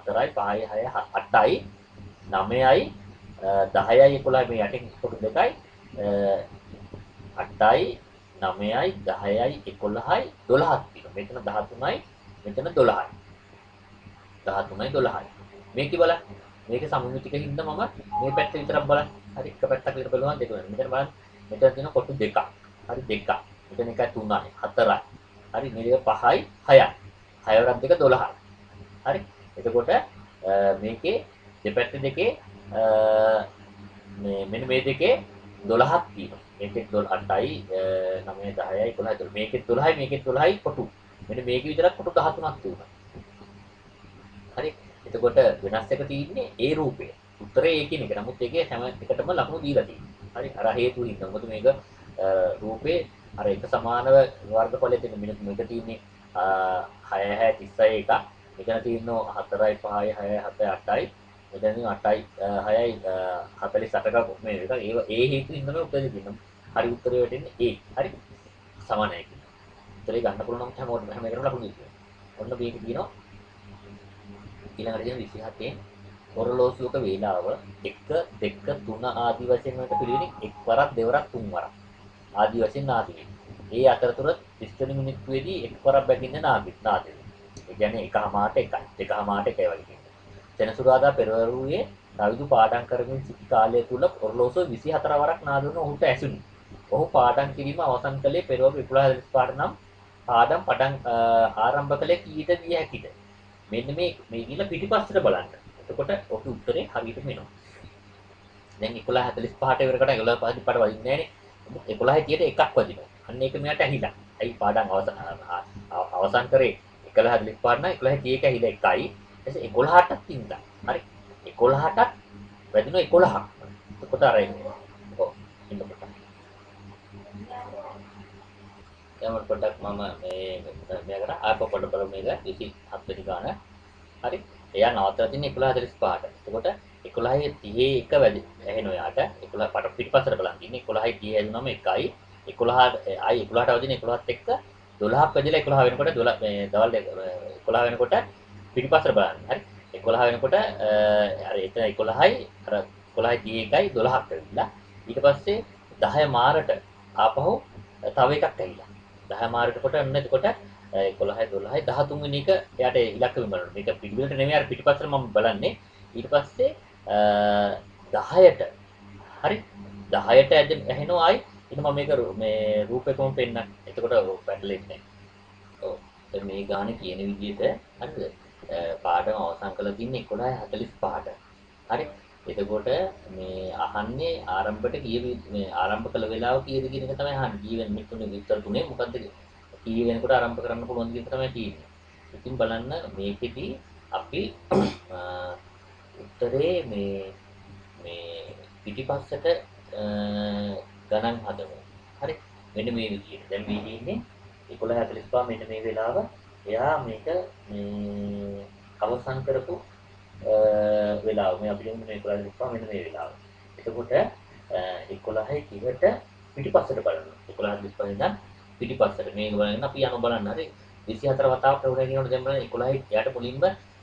S1: 4යි 5යි 6යි 8යි 9යි 10යි 11යි මේ යටින් කොට දෙකයි 8යි 9යි 10යි 11යි 12ක් තියෙනවා. මෙතන 13යි මෙතන 12යි. 13යි 12යි. මේක බලන්න. මේක සමමිතික හින්දා මම මේ පැත්ත විතරක් බලන්න. හරි එක පැත්තක් විතර බලනවා දෙක වෙනවා. මෙතන බලන්න. මෙතන තියෙන කොටු දෙකක්. හරි දෙකක්. මෙතන එකයි 3යි 4යි. හරි මේ දෙක 5යි 6යි. 6 වරක් දෙක 12යි. හරි. එතකොට මේකේ දෙපැත්ත දෙකේ මෙන්න මේ දෙකේ 12ක් තියෙනවා. මේකෙත් 8යි 9යි 10යි 11යි 12. මේකෙත් 12යි මේකෙත් 12යි කොටු. මෙන්න මේක විතරක් කොටු 13ක් තියෙනවා. හරි. එතකොට වෙනස් එක තියෙන්නේ ඒ රූපය. උත්තරේ ඒකින් එක. නමුත් ඒකේ හැම එකටම ලකුණු දීලා තියෙනවා. හරි. අර හේතු හින්දා. මොකද මේක රූපේ අර එක සමානව වර්ගඵලයේ තියෙන මේක තියෙන්නේ 6 6 36 එකක්. මෙතන තියෙනවා 4යි 5යි 6යි 7යි 8යි. මෙතන 8යි 6යි 48ක මේ එක. ඒ හේතු හින්දා මේ උත්තරේ දෙන්නම්. හරි උත්තරේ වැටෙන්නේ ඒ. හරි. සමානයි කියන. උත්තරේ ගන්න පුළුවන් නම් හැම එකටම ලකුණු දෙන්න. ඔන්න මේක කියනවා ඊළඟට කියන 27 ඔරලෝසුවක වේලාව 1 2 3 ආදී වශයෙන් වලට පිළිවෙලින් එක්වරක් දෙවරක් තුන්වරක් ආදී වශයෙන් නාදි වෙනවා. ඒ අතරතුර 30 මිනිත්තුවේදී එක්වරක් බැගින්න නාදි වෙනවා. ඒ කියන්නේ එකමාරට එකයි දෙකමාරට එකයි වගේ කියනවා. සෙනසුරාදා පෙරවරුවේ රවිදු පාඩම් කරමින් සිටි කාලය තුල ඔරලෝසුව 24 වරක් නාද වන ඔහුට ඇසුණි. ඔහු පාඩම් කිරීම අවසන් කළේ පෙරවරු 11:45 නම් පාඩම් පටන් ආරම්භ කළේ කීයට විය හැකිද? මෙන්න මේ ගිල පිටිපස්සට බලන්න. එතකොට ඔක උත්තරේ හරියටම එනවා. දැන් 11:45ට ඉවර කරා 11:45ට වදින්නේ නැහනේ. 11:30ට එකක් වදිනවා. අන්න ඒක මෙයාට ඇහිලා. ඇයි පාඩම් අවසන් කරේ 11:45 නම් 11:30ක ඇහිලා එකයි. ඊට 11:00ටත් තින්දා. හරි. 11:00ටත් වැදිනවා 11ක්. එතකොට අර එන්නේ. ඔව්. ඉන්නකොට. දැන් පොඩ්ඩක් මම මේ කරා ආපහු පොඩ්ඩක් බලමු මේක 27 වෙනි ගාන. හරි. එයා නවත්තලා තින්නේ 11:45ට. එතකොට 11:31 වැඩි ඇහෙනවා යාට. 11 පට පිටිපස්සට බලන් තින්නේ 11:30 ඇදුනම 1යි. 11 ආයි 11ට වදින 11ත් එක්ක 12ක් වැදිලා 11 වෙනකොට 12 මේ දවල් 11 වෙනකොට පිටිපස්සට බලන්න. හරි. 11 වෙනකොට අර එතන 11යි අර 11:31යි 12ක් වෙවිලා. ඊට පස්සේ 10 මාරට ආපහු තව එකක් ඇවිල්ලා. 10 මාරට කොට අන්න එතකොට 11 12යි 13 වෙනි එක එයාට ඉලක්ක විමරන. මේක පිළිවෙලට නෙමෙයි අර පිටිපස්සට මම බලන්නේ. ඊට පස්සේ 10ට හරි 10ට ඇහෙනවා ආයි. ඊට මම මේක මේ රූපෙකම පෙන්නන්න. එතකොට පැටලෙන්නේ නැහැ. ඔව්. දැන් මේ ගානේ කියන විදිහට හරිද? පාඩම අවසන් කරලා තින්නේ 11:45ට. හරි. එතකොට මේ අහන්නේ ආරම්භයට මේ ආරම්භ කළ වෙලාව කීයද කියන එක තමයි අහන්නේ. කී වෙන මෙතුනේ විතර තුනේ මොකද්ද කී වෙනකොට ආරම්භ කරන්න පුළුවන්ද කියන එක තමයි තියෙන්නේ. ඉතින් බලන්න මේකෙදි අපි උත්තරේ මේ පිටිපස්සට ගණන් හදමු. හරි. මෙන්න මේ විදිහට. දැන් මේ ඉන්නේ 11:45 මෙන්න මේ වෙලාව. එයා මේක මේ අවසන් කරපු වෙලාව මේ අපි කියන්නේ 11:45 මෙන්න මේ වෙලාව. එතකොට 11:30ට පිටිපස්සට බලනවා. 11:45 ඉඳන් පිටිපස්සට මේක බලන්න අපි යන බලන්න හරි 24 වතාවක් ප්‍රවෘත්ති කියනකොට දැන් බලන්න 11 යාට මුලින්ම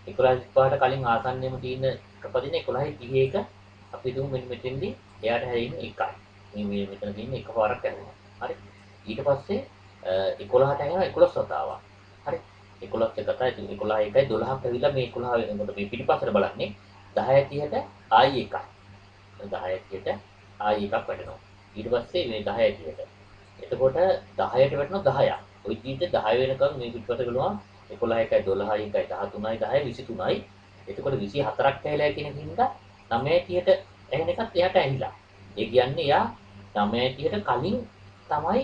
S1: 11:45ට කලින් ආසන්නයේම තියෙන ප්‍රපදින 11:31 අපි දුමු මෙන්න මෙතෙන්දී එයාට හැරෙන්නේ 1යි. මේ මෙතන තියෙන එකපාරක් යනවා. හරි. ඊට පස්සේ 11ට යනවා 11 වතාවක්. හරි. 11ත් එක තමයි 11 1යි 12ක් ඇවිල්ලා මේ 11 වෙනකොට මේ පිටිපස්සට බලන්නේ 10:30ට ආයි එකයි. 10:30ට ආයි එකක් වැටෙනවා. ඊට පස්සේ මේ 10:30ට. එතකොට 10ට වැටෙනවා 10ක්. ওই විදිහට 10 වෙනකම් මේ පිටිපස්සට ගලුවා 11 1යි 12යි 1යි 13යි 10යි 23යි. එතකොට 24ක් ඇවිල්ලා කියන හින්දා 9:30ට ඇහෙන එකත් එයාට ඇහිලා. ඒ කියන්නේ එයා 9:30ට කලින් තමයි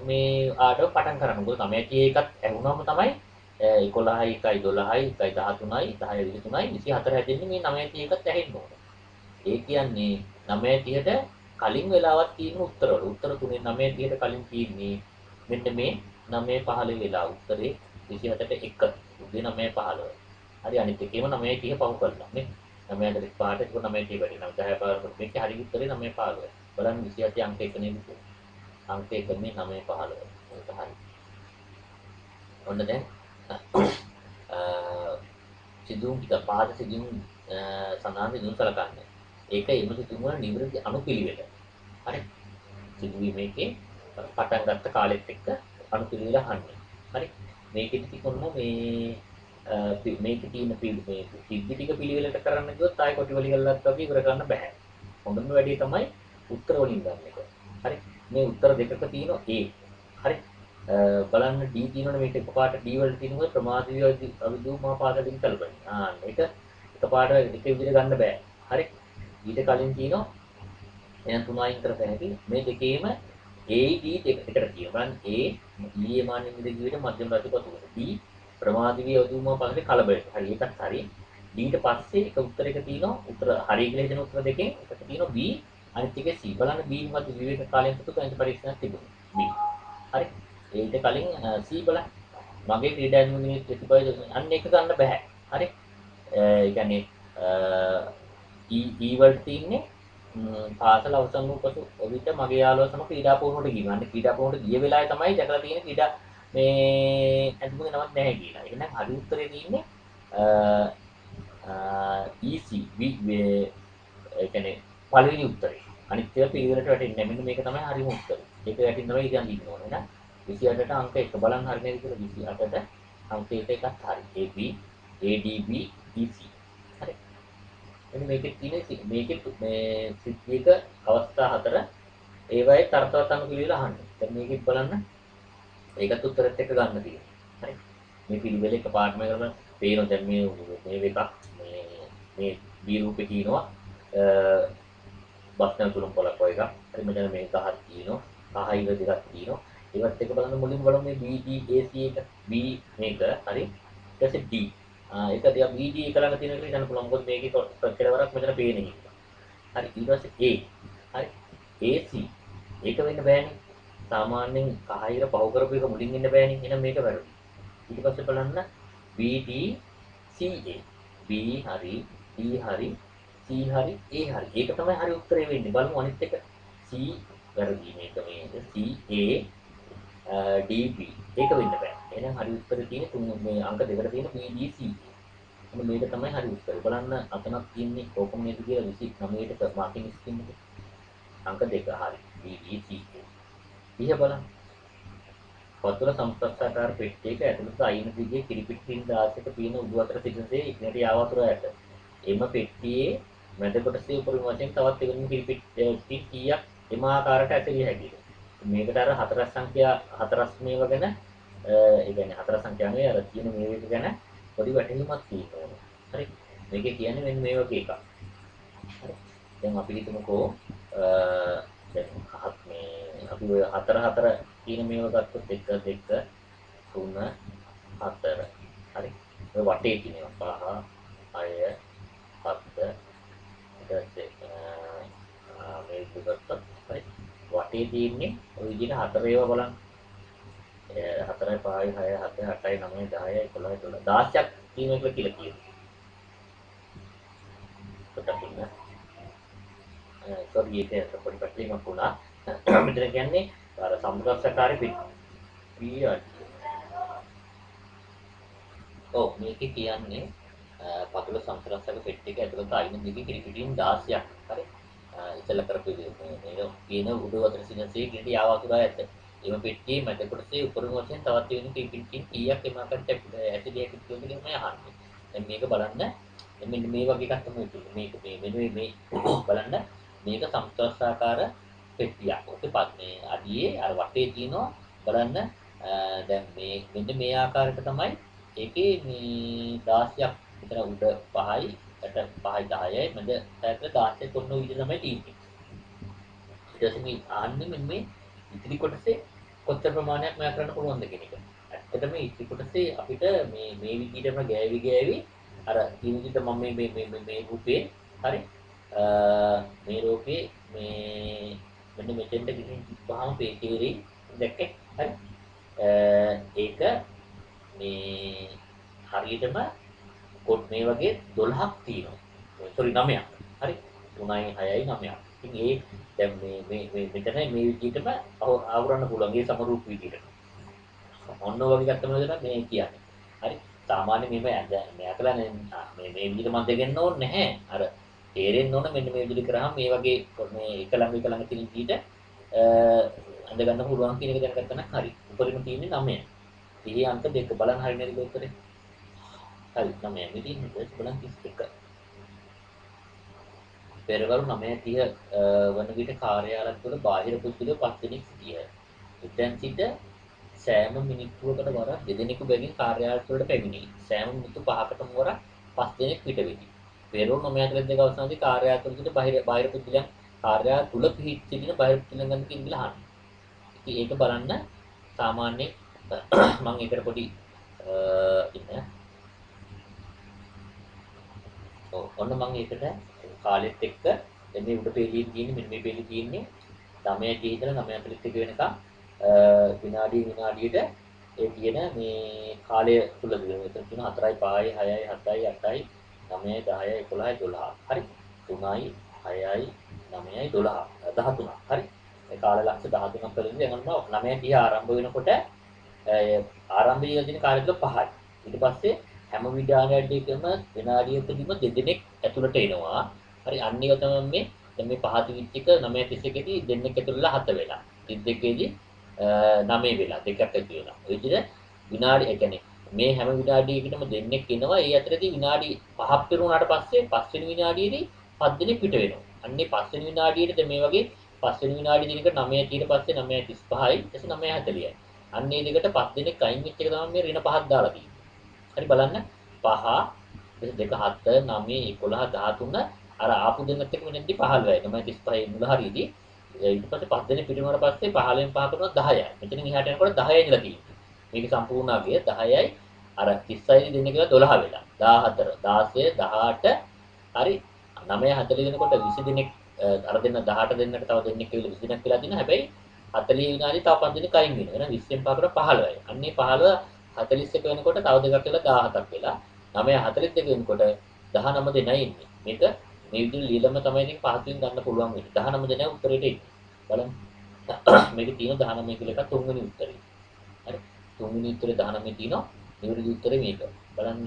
S1: මේ ආඩව පටන් කරන්නේ. මොකද 9:30 එකත් ඇහුනම තමයි 11යි 1යි 12යි 1යි 13යි 10යි 23යි 24 හැදෙන්නේ මේ 9:30කට ඇහෙන්න ඕන. ඒ කියන්නේ 9:30ට කලින් වෙලාවක් තියෙන උත්තරවල. උත්තර තුනේ 9:30ට කලින් තියෙන්නේ මෙන්න මේ 9:15 වෙලාව. උත්තරේ 24ට 1. උදේ 9:15. හරි අනිත් එකේම 9:30 පහු කරලා නේ. 9:45ට ඒක 9:30 වැඩි. 10 පාරකට මේකේ හරි උත්තරේ 9:15. බලන්න 27 අංක 1 නේද? අංක 1 මේ 9:15. ඒක හරි. ඔන්න දැන් අ සිදුවුම් ටික පාද සිදුවුම් සඳහන් සිදුවුම් සලකන්නේ. ඒක එම සිදුවුම් වල නිවැරදි අනුපිළිවෙල. හරි. සිදුවීම මේකේ පටන් ගත්ත කාලෙත් එක්ක අනුපිළිවෙල අහන්නේ. හරි. මේකෙදි තිබුණ මේකේ තියෙන මේ සිද්ධි ටික පිළිවෙලට කරන්න ගියොත් ආයෙ කොටි වලි ගල්ලක් වගේ ඉවර කරන්න බෑ. හොඳම වැඩේ තමයි උත්තර වලින් ගන්න එක. හරි. මේ උත්තර දෙකක තියෙන A. හරි. බලන්න D තියෙනවනේ මේක එකපාරට D වලට තියෙනවා ප්‍රමාදීය අවිදු මහා පාදලින් කල්පන. මේක එකපාරට එක විදිහට ගන්න බෑ. හරි. ඊට කලින් තියෙනවා එහෙනම් තුන අයින් කරපැ හැකි මේ දෙකේම A D එකට තියෙනවා. බලන්න A E මානෙ ඉඳ ගියට මධ්‍යම රාශිපතුල. D ප්‍රමාදීය අවිදු මහා පාදලේ කලබලට. හරි ඒකත් හරි. D ඊට පස්සේ එක උත්තරයක තියෙනවා උත්තර හරි කියලා හිතන උත්තර දෙකෙන් එකක තියෙනවා B අනිත් එකේ C. බලන්න B මොකද විවේක කාලයෙන් සතු කැන්ති පරීක්ෂණයක් තිබුණා. B. හරි. ඊට කලින් C බලන්න. මගේ ක්‍රීඩා නියුනියත් ප්‍රතිපද අන්න එක ගන්න බෑ. හරි. ඒ කියන්නේ E වලට තියෙන්නේ පාසල අවසන් වූ පසු ඔවිත මගේ යාළුවා සමග ක්‍රීඩා පුහුණුවට ගිහින්. අන්න ක්‍රීඩා පුහුණුවට ගිය වෙලාවේ තමයි දැකලා තියෙන්නේ ක්‍රීඩා මේ ඇතුමගේ නමක් නැහැ කියලා. එහෙනම් හරි උත්තරේ තියෙන්නේ EC ඒ කියන්නේ පළවෙනි උත්තරේ. අනිත් ඒවා පිළිවෙලට වැටෙන්නේ නැහැ. මෙන්න මේක තමයි හරිම උත්තරේ. ඒක වැටින් තමයි ඉතින් දින්න ඕනේ නේද? 28ට අංක 1 බලන්න හරි නේද කියලා 28ට අංක 1 එකක් හරි. AB ADB EC. හරි. එන්න මේකේ තියෙන මේකේ මේ සිද්ධියක අවස්ථා හතර ඒවයේ තර්කවත් අනුපිළිවෙල අහන්නේ. දැන් මේකෙත් බලන්න ඒකත් උත්තරෙත් එක්ක ගන්න තියෙනවා. හරි. මේ පිළිවෙල එක පාඩම කරලා පේනවා දැන් මේ එකක් මේ B රූපේ තියෙනවා බස්න තුරුම් පොලක් වගේ එකක්. හරි මෙතන මේක හත් තියෙනවා. කහයිව දෙකක් තියෙනවා. ඒවත් එක බලන්න මුලින්ම බලමු මේ BDAC එක B මේක හරි ඊට පස්සේ D ඒක දිහා BD එක ළඟ තියෙන එක හිතන්න පුළුවන් මොකද මේකේ කෙලවරක් මෙතන පේන්නේ නැහැ. හරි ඊට පස්සේ A හරි AC ඒක වෙන්න බෑනේ සාමාන්‍යයෙන් කහිර පහු කරපු එක මුලින් ඉන්න බෑනේ එහෙනම් මේක වැරදි. ඊට පස්සේ බලන්න BD CA B හරි D හරි C හරි A හරි ඒක තමයි හරි උත්තරේ වෙන්නේ. බලමු අනිත් එක C වැරදි මේක මේ CA DB ඒක වෙන්න බෑ. එහෙනම් හරි උත්තරේ තියෙන්නේ තුන් මේ අංක දෙකට තියෙන BDC. එන්න මේක තමයි හරි උත්තරේ. බලන්න අතනක් තියෙන්නේ ඕකම නේද කියලා 29ට මාකින් ස්කීම් එක. අංක දෙක හරි. BDC. ඉතින් බලන්න. වතුර සම්ප්‍රස්ථාකාර පෙට්ටියක ඇතුළත අයින දිගේ කිරිපිටින් 16ක පියන උඩු අතර සිටිනසේ ඉක්නට යාවතුර ඇත. එම පෙට්ටියේ මැද කොටසේ උපරිම වශයෙන් තවත් එවැනි කිරිපිටි කීයක් එම ආකාරයට ඇතිරිය හැකිද? මේකට අර හතරස් සංඛ්‍යා හතරස් මේව ගැන ඒ කියන්නේ හතරස් සංඛ්‍යා නෙවෙයි අර තියෙන මේක ගැන පොඩි වැටහීමක් තියෙනවා. හරි. මේකේ කියන්නේ මෙන්න මේ වගේ එකක්. හරි. දැන් අපි හිතමුකෝ දැන් හත් මේ අපි ඔය හතර හතර කියන මේව ගත්තොත් 1 2 3 4 හරි. ඔය වටේ තියෙනවා 5 6 7 ඊට පස්සේ මේක ගත්තොත් හරි. වටේ තියෙන්නේ ඔය විදිහට හතර ඒවා බලන්න. 4යි 5යි 6යි 7යි 8යි 9යි 10යි 11යි 12 16ක් තියෙනවා කියලා කියනවා. පොඩ්ඩක් ඉන්න. සෝරි ඒක පොඩි පැටලීමක් වුණා. මෙතන කියන්නේ අර සම්ප්‍රදායකාරී පීරියඩ්. ඔව් මේකේ කියන්නේ පතුල සම්ප්‍රදායක පෙට්ටියක ඇතුළත අයින දිගේ කිරිපිටින් 16ක්. හරි. ඉතල කරපු මේක කියන උඩ වතර සිනසේ කිරි ආවතුරා ඇත. එම පෙට්ටියේ මැද කොටසේ උපරිම වශයෙන් තවත් වෙන කිරිපිටින් කීයක් එමාකට ඇතිදියක් කියලා මම අහන්නේ. දැන් මේක බලන්න මෙන්න මේ වගේ එකක් තමයි තියෙන්නේ. මේක මේ බලන්න මේක සම්ප්‍රදායකාර පෙට්ටියක්. ඔකේ මේ අඩියේ අර වටේ තියෙනවා බලන්න දැන් මේ මෙන්න මේ ආකාරයට තමයි ඒකේ මේ 16ක් විතර උඩ 5යි යට 5යි 10යි මැද පැත්තට 16 කොන්න විදිහ තමයි තියෙන්නේ. ඊට පස්සේ මේ ආන්නේ මෙන්න මේ ඉතිරි කොටසේ කොච්චර ප්‍රමාණයක් මම කරන්න පුළුවන්ද කියන එක. ඇත්තටම ඉති කොටසේ අපිට මේ විදිහටම ගෑවි අර කියන විදිහට මම මේ රූපේ හරි මේ රූපේ මේ මෙන්න මෙතෙන්ට ගිහින් තිබ්බහම තේරෙයි දැක්කේ හරි ඒක මේ හරියටම කොට් මේ වගේ 12ක් තියෙනවා. සෝරි 9ක්. හරි 3යි 6යි 9ක්. ඉතින් ඒ දැන් මේ මෙතන මේ විදිහටම ආවරන්න පුළුවන්. ඒ සමරූප විදිහට. ඔන්න වගේ ගත්තම නේද මේ කියන්නේ. හරි සාමාන්‍ය මේ අකලා මේ විදිහට මම දෙගන්න ඕනේ නැහැ. අර තේරෙන්න ඕන මෙන්න මේ විදිහට කරාම මේ වගේ මේ එක ළඟ තියෙන විදිහට අඳ ගන්න පුළුවන් කියන එක දැනගත්තා නම් හරි. උඩරින් තියෙන්නේ 9යි. ඉහි අංක දෙක බලන්න හරිය නේද උත්තරේ? හරි 9යි. මෙතන බලන්න 31. පෙරවරු 9:30 වන විට කාර්යාලය තුළ බාහිර පුද්ගලයෝ 5 දෙනෙක් සිටියහ. එතෙන් සිට සෑම මිනිත්තුවකට වරක් දෙදෙනෙකු බැගින් කාර්යාලය තුළට පැමිණි. සෑම මිනිත්තු 5කටම වරක් 5 දෙනෙක් පිට වෙති. පෙරවරු 9:32 අවසානයේදී කාර්යාලය තුළ සිට බාහිර පුද්ගලයන් කාර්යාලය තුළ පිහිට සිටින බාහිර පුද්ගලයන් ගන්න කියලා අහන්න. ඉතින් ඒක බලන්න සාමාන්‍ය මම ඒකට පොඩි ඉන්න ඔන්න මම ඒකට කාලෙත් එක්ක මේ උඩ පෙළියෙන් තියෙන්නේ මෙන්න මේ පෙළිය තියෙන්නේ 9:30 ඉඳලා 9:41 වෙනකම් විනාඩියට ඒ කියන මේ කාලය තුලදී මෙතන තියෙන 4යි 5යි 6යි 7යි 8යි 9යි 10යි 11යි 12 හරි 3යි 6යි 9යි 12 13 හරි මේ කාල ලක්ෂ 13ක් වලින් එනනම් 9:30 ආරම්භ වෙනකොට ආරම්භයේ දින කාලය තුල 5යි ඊට පස්සේ හැම විඩානයකම විනාඩියකදීම දෙදෙනෙක් ඇතුළට එනවා. හරි අන්න ඒක තමයි මේ දැන් මේ පහත විච් එක 9:31 දී දෙන්නෙක් ඇතුළට 7 වෙලා. 32 දී 9 වෙලා දෙකක් ඇති වෙනවා. ඒ විදිහට විනාඩි ඒ කියන්නේ මේ හැම විනාඩියකටම දෙන්නෙක් එනවා. ඒ අතරදී විනාඩි 5ක් පෙරුණාට පස්සේ පස්වෙනි විනාඩියේදී 5 දෙනෙක් පිට වෙනවා. අන්නේ පස්වෙනි විනාඩියේදී මේ වගේ පස්වෙනි විනාඩිය දිනක 9 ඊට පස්සේ 9:35යි ඊට 9:40යි. අන්නේ දෙකට 5 දෙනෙක් අයින් වෙච්ච එක තමයි මේ ඍණ 5ක් දාලා තියෙන්නේ. හරි බලන්න 5 2 7 9 11 13 අර ආපු දෙන්නත් එක්ක වෙනදි 15යි 35 මුල හරියදී ඊට පස්සේ 5 දෙනෙක් පිටිනුවට පස්සේ 15න් 5 කරනවා 10යි මෙතනින් එහාට යනකොට 10යි ඉඳලා තියෙන්නේ මේක සම්පූර්ණ අගය 10යි අර 36 දෙන්න කියලා 12 වෙලා 14 16 18 හරි 9:40 දෙනකොට 20 දෙනෙක් අර දෙන්න 18 දෙන්නට තව දෙන්නෙක් කියලා 20 දෙනෙක් වෙලා තියෙනවා හැබැයි 40 විනාඩි තව 5 දෙනෙක් අයින් වෙනවා එහෙනම් 20න් 5 කරා 15යි අන්නේ 15 41 වෙනකොට තව දෙකක් කියලා 17ක් වෙලා 9:42 වෙනකොට 19 දෙනයි ඉන්නේ. මේක මේ විදිහට ලියලම තමයි ඉතින් පහසුවෙන් ගන්න පුළුවන් වෙන්නේ. 19 දෙනයි උත්තරේට එන්නේ. බලන්න. මේක තියෙන 19 කියලා එකක් තුන්වෙනි උත්තරේ. හරි. තුන්වෙනි උත්තරේ 19 තියෙනවා. නිවැරදි උත්තරේ මේක. බලන්න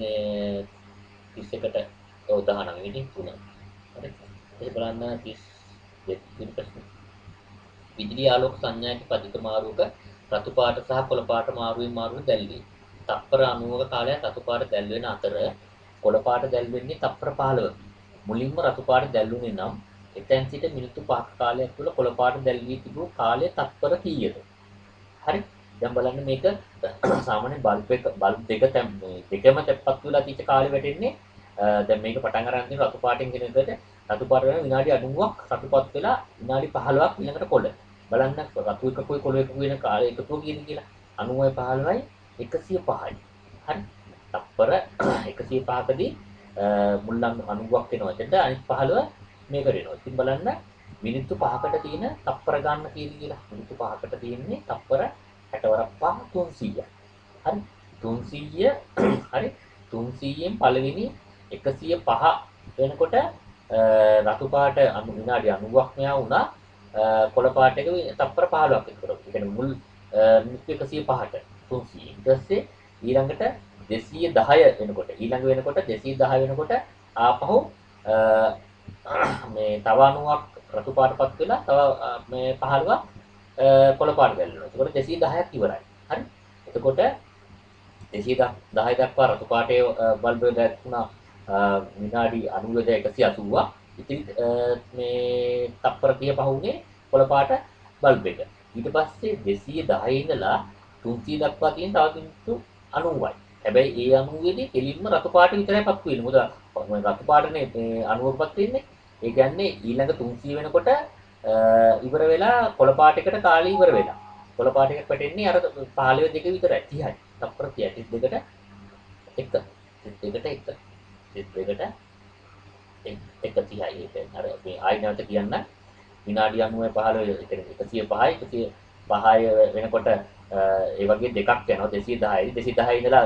S1: 31ට ඔව් 19 ඉතින් 3. හරි. ඒක බලන්න 32 වෙනි ප්‍රශ්නේ. විදුලි ආලෝක සංඥායක පදික මාරුවක රතු පාට සහ කොළ පාට මාරුවෙන් දැල්වේ. තප්පර 90ක කාලයක් රතු පාට දැල් වෙන අතර කොළ පාට දැල් වෙන්නේ තප්පර 15ක. මුලින්ම රතු පාට දැල්ුනේ නම් එතෙන් සිට මිනිත්තු 5ක කාලයක් තුළ කොළ පාට දැල් වී තිබූ කාලය තප්පර කීයද? හරි. දැන් බලන්න මේක සාමාන්‍ය බල්බ් දෙකම තැප්පත් වෙලා තිච්ච කාලේ වැටෙන්නේ දැන් මේක පටන් අරන් තියෙන රතු පාටින් කියන එකට රතු පාට වෙන විනාඩි 90ක් රතුපත් වෙලා විනාඩි 15ක් ඊළඟට කොළ. බලන්න රතු එකකුයි කොළ එකකුයි වෙන කාලය එකතුව කියන්නේ කියලා 90යි 15යි 105යි. හරි. තප්පර 105කදී මුල්ලන් 90ක් වෙනවා. එතෙන්ට අනිත් 15 මේකට එනවා. ඉතින් බලන්න මිනිත්තු 5කට තියෙන තප්පර ගන්න කියලා. මිනිත්තු 5කට තියෙන්නේ තප්පර 60 වරක් 5 300යි. හරි. 300 හරි. 300න් පළවෙනි 105 වෙනකොට රතු පාට විනාඩි 90ක් මෙහා වුණා. කොළ පාට එක තප්පර 15ක් විතර. ඒ කියන්නේ මුල් මිනිත්තු 105ට 300. ඊට පස්සේ ඊළඟට 210 වෙනකොට ඊළඟ වෙනකොට 210 වෙනකොට ආපහු මේ තව 90ක් රතු පාටපත් වෙලා තව මේ 15ක් කොළ පාට දැල්වෙනවා. ඒකට 210ක් ඉවරයි. හරි. එතකොට 210 දක්වා රතු පාටේ බල්බ් එක දැක්ුණා විනාඩි 90 180ක්. ඉතින් මේ තප්පර 30 පහුනේ කොළ පාට බල්බ් එක. ඊට පස්සේ 210 ඉඳලා 300 දක්වා තියෙන තව මිනිත්තු 90යි. හැබැයි ඒ 90 දී කෙලින්ම රතු පාට විතරයි පත්තු වෙන්නේ. මොකද රතු පාටනේ මේ 90ක්පත් වෙන්නේ. ඒ කියන්නේ ඊළඟ 300 වෙනකොට ඉවර වෙලා කොළ පාටයකට කාලය ඉවර වෙලා. කොළ පාටයකට පැටෙන්නේ අර 15 දෙක විතරයි 30යි. තප්පර 32කට 1. 32කට 1. 32කට 130යි. ඒක අර මේ ආයි නැවත කියන්න විනාඩි 90 15 105යි 105 වෙනකොට ඒ වගේ දෙකක් යනවා 210යි 210 ඉඳලා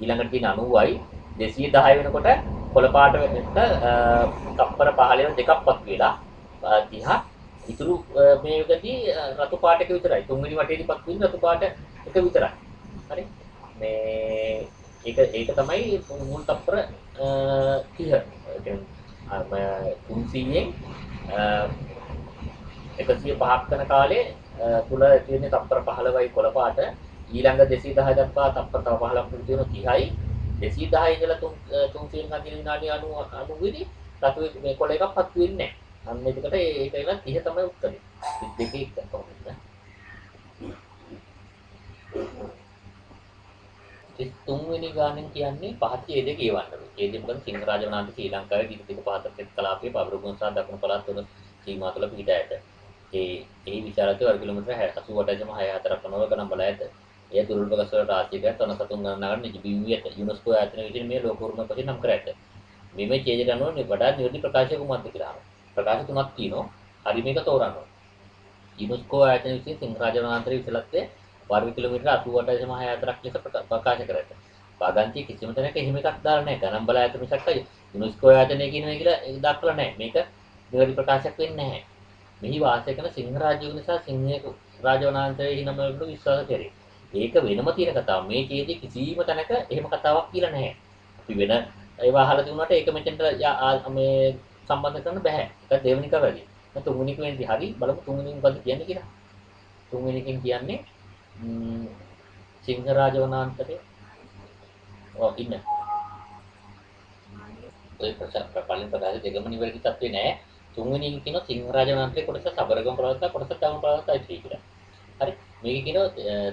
S1: ඊළඟට තියෙන 90යි 210 වෙනකොට කොළ පාට වෙන්න තප්පර 15 දෙකක්වත් වෙලා 30 ඉතුරු මේකදී රතු පාට එක විතරයි තුන්වෙනි වටේදීපත් වෙන්නේ රතු පාට එක විතරයි හරි මේ ඒක තමයි මුල් තප්පර 30 කියන්නේ 300න් 105ක් කරන කාලේ තුල තියෙන තප්පර 15යි කොළ පාට ඊළඟ 210 දක්වා තප්පර තව 15ක් තියෙන 30යි 210 ඉඳලා 300න් හදින විනාඩි 90 වෙදී රතු මේ කොළ එකක්වත් වෙන්නේ නැහැ. අන්න එතකොට ඒක වෙන 30 තමයි උත්තරේ. 32 එක කොහොමද? 33 වෙනි ගානෙන් කියන්නේ පහත් ඡේදයේ කියවන්න. ඡේදය මොකද සිංහරාජ වනාන්ත ශ්‍රී ලංකාවේ දිග පහතක් කලාපයේ පබරුගුණ සහ දකුණු පළාත් තුන සීමා තුළ පිහිටා ඇත. ඒ විශාලත්වය වර්ග කිලෝමීටර 88.64ක් වනවක නම් බලා ඇත. එය දුර්ලභ ගස් වල රාශියක තන සතුන් ගණනාවක් නිජබිවි ඇත. යුනෙස්කෝ ආයතන විසින් මේ ලෝක උරුම පස්සේ නම් කර ඇත. මේ ඡේදයට අනුව වඩා නිවැරදි ප්‍රකාශය කුමක්ද කියලා. ප්‍රකාශ තුනක් තියෙනවා. හරි මේක තෝරන්න. යුනෙස්කෝ ආයතන විසින් සිංහරාජ වනාන්තරයේ විශාලත්වය වර්ග කිලෝමීටර 88.64ක් ලෙස ප්‍රකාශ කර ඇත. වාගන්තිය කිසිම තැනක එහෙම එකක් දාලා නැහැ. ගණන් බලා ඇත මිසක් යුනෙස්කෝ ආයතනය කියනවා කියලා දක්වලා නැහැ. මේක නිවැරදි ප්‍රකාශයක් වෙන්නේ නැහැ. මෙහි වාසය කරන සිංහ රාජ්‍යය නිසා සිංහ රාජ වනාන්තරයේ හිනම වලට විශ්වාස කරේ. ඒක වෙනම තියෙන කතාවක්. මේ ඡේදයේ කිසිම තැනක එහෙම කතාවක් කියලා නැහැ. අපි වෙන ඒවා අහලා තිබුණාට ඒක මෙතෙන්ට මේ සම්බන්ධ කරන්න බෑ. ඒක දෙවෙනි එක වැඩි. තුන්වෙනි එක වෙනදී හරි බලමු තුන්වෙනි එක මොකද කියන්නේ කියලා. තුන්වෙනි එකෙන් කියන්නේ සිංහ රාජ වනාන්තරයේ ඉන්න. ඔය පළවෙනි ප්‍රකාශය දෙකම නිවැරදි තත්ත්වේ නෑ. තුන්වෙනි එක කියනවා සිංහරාජ වනාන්තරයේ කොටස සබරගම පළාත කොටස දකුණු පළාතයි කියලා. හරි. මේක කියනවා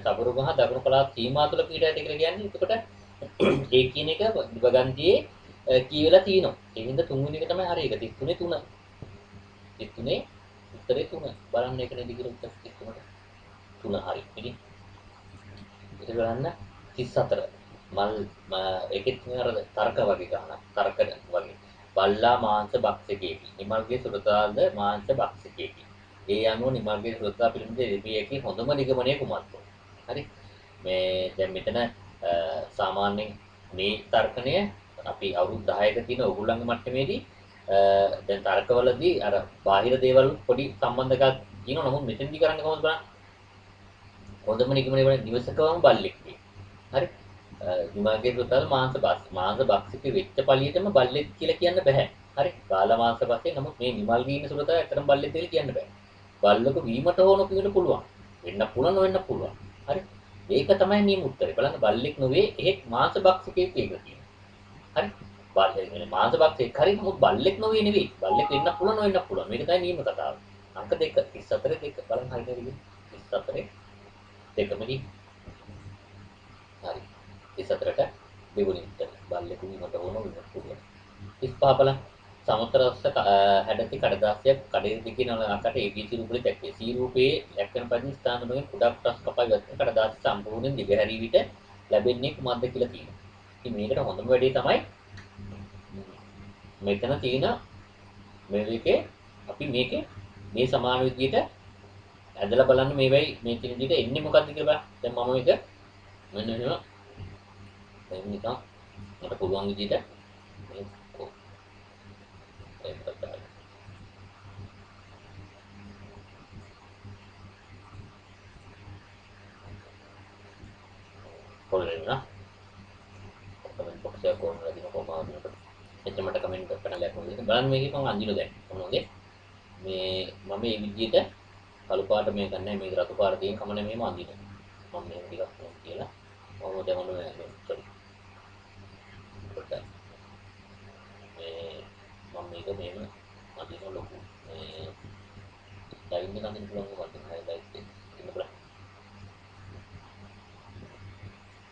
S1: සබරගම හා දකුණු පළාත් සීමා තුළ පීඩායට කියලා කියන්නේ. එතකොට ඒ කියන එක දිවගන්තියේ කියවලා තියෙනවා. ඒ හින්දා තුන්වෙනි එක තමයි හරි. ඒක 33 33 උත්තරේ 3. බලන්න ඒක නේද කියලා උත්තර 33ට 3 හරි. ඉතින් ඒක බලන්න 34 මල් ඒකෙත් අර තර්ක වගේ ගන්න. තර්ක වගේ. බල්ලා මාංශ භක්ෂකයෙකි. නිමල්ගේ සුරතාද මාංශ භක්ෂකයෙකි. ඒ අනුව නිමල්ගේ සුරතා පිළිබඳ ලිපියකින් හොඳම නිගමනය කුමක්ද? හරි. මේ දැන් මෙතන සාමාන්‍යයෙන් මේ තර්කණය අපි අවුරුදු 10ක තියෙන ඕගොල්ලන්ගේ මට්ටමේදී දැන් තර්කවලදී අර බාහිර දේවල් පොඩි සම්බන්ධකම් තියෙනවා. නමුත් මෙතෙන්දී කරන්නේ කොහොමද බලන්න. හොඳම නිගමනය වල නිවසකවම බල්ලෙක් වේ. හරි. නිමල්ගේ සුරතාද මාංශ භක්ෂක වෙච්ච පළියටම බල්ලෙක් කියලා කියන්න බෑ. හරි. බාල මාංශ පස්සේ නමුත් මේ නිමල්ගේ ඉන්න සුරතාව ඇත්තටම බල්ලෙක් කියලා කියන්න බෑ. බල්ලක වීමට ඕන කියෙන්න පුළුවන්. වෙන්න පුළුවන් නොවෙන්න පුළුවන්. හරි. ඒක තමයි නියම උත්තරේ. බලන්න බල්ලෙක් නොවේ එහෙක් මාංශ භක්ෂකයෙක් ඒක කියනවා. හරි. බල්ලෙක් මාංශ භක්ෂකයෙක් හරි නමුත් බල්ලෙක් නොවේ නෙවෙයි. බල්ලෙක් වෙන්න පුළුවන් නොවෙන්න පුළුවන්. මේක තමයි නියම කතාව. අංක 2 34 2 බලන්න හරියද කියලා. 34 දෙකමදී හරි 34ට දෙවෙනි උත්තර බල්ලෙකු වීමට ඕන වෙන්න පුළුවන් 35 බලන්න සමතරස්ස හැඩති කඩදාසියක් කඩේ දිගින අකට ABC රූපවල දැක්වේ C රූපයේ ලැක්කන පදින් ස්ථාන වලින් කුඩක් ටස් කපා ගත්ත කඩදාසි සම්පූර්ණයෙන් දිගහැරී විට ලැබෙන්නේ කුමක්ද කියලා තියෙනවා. ඉතින් මේකට හොඳම වැඩේ තමයි මෙතන තියෙන මේකේ අපි මේකේ මේ සමාන විදිහට ඇදලා බලන්න මේ වෙයි මේ තියෙන විදිහට එන්නේ මොකක්ද කියලා බලන්න. දැන් මම මේක මෙන්න මෙහෙම දැන් නිකන් මට පුළුවන් විදිහට මේ කොල්ලෙන්න කමෙන්ට් බොක්ස් එක කොහොමද දින කොහොමද එතන මට කමෙන්ට් කරන්න ලැබුණා. බලන්න මේකේ මම අඳින දැන් කොහොමද මේ මම මේ විදිහට කළු පාට මේ ගන්නෑ මේ රතු පාට තියෙන කමනේ මෙහෙම අඳින. මම මේ ටිකක් කියලා මම දැන් ඔන්න සෝරි මම මේක මෙහෙම අදින ලොකු මේ ඩයින් එක අදින්න පුළුවන් කොට හයිලයිට් එක ඉන්න බලන්න.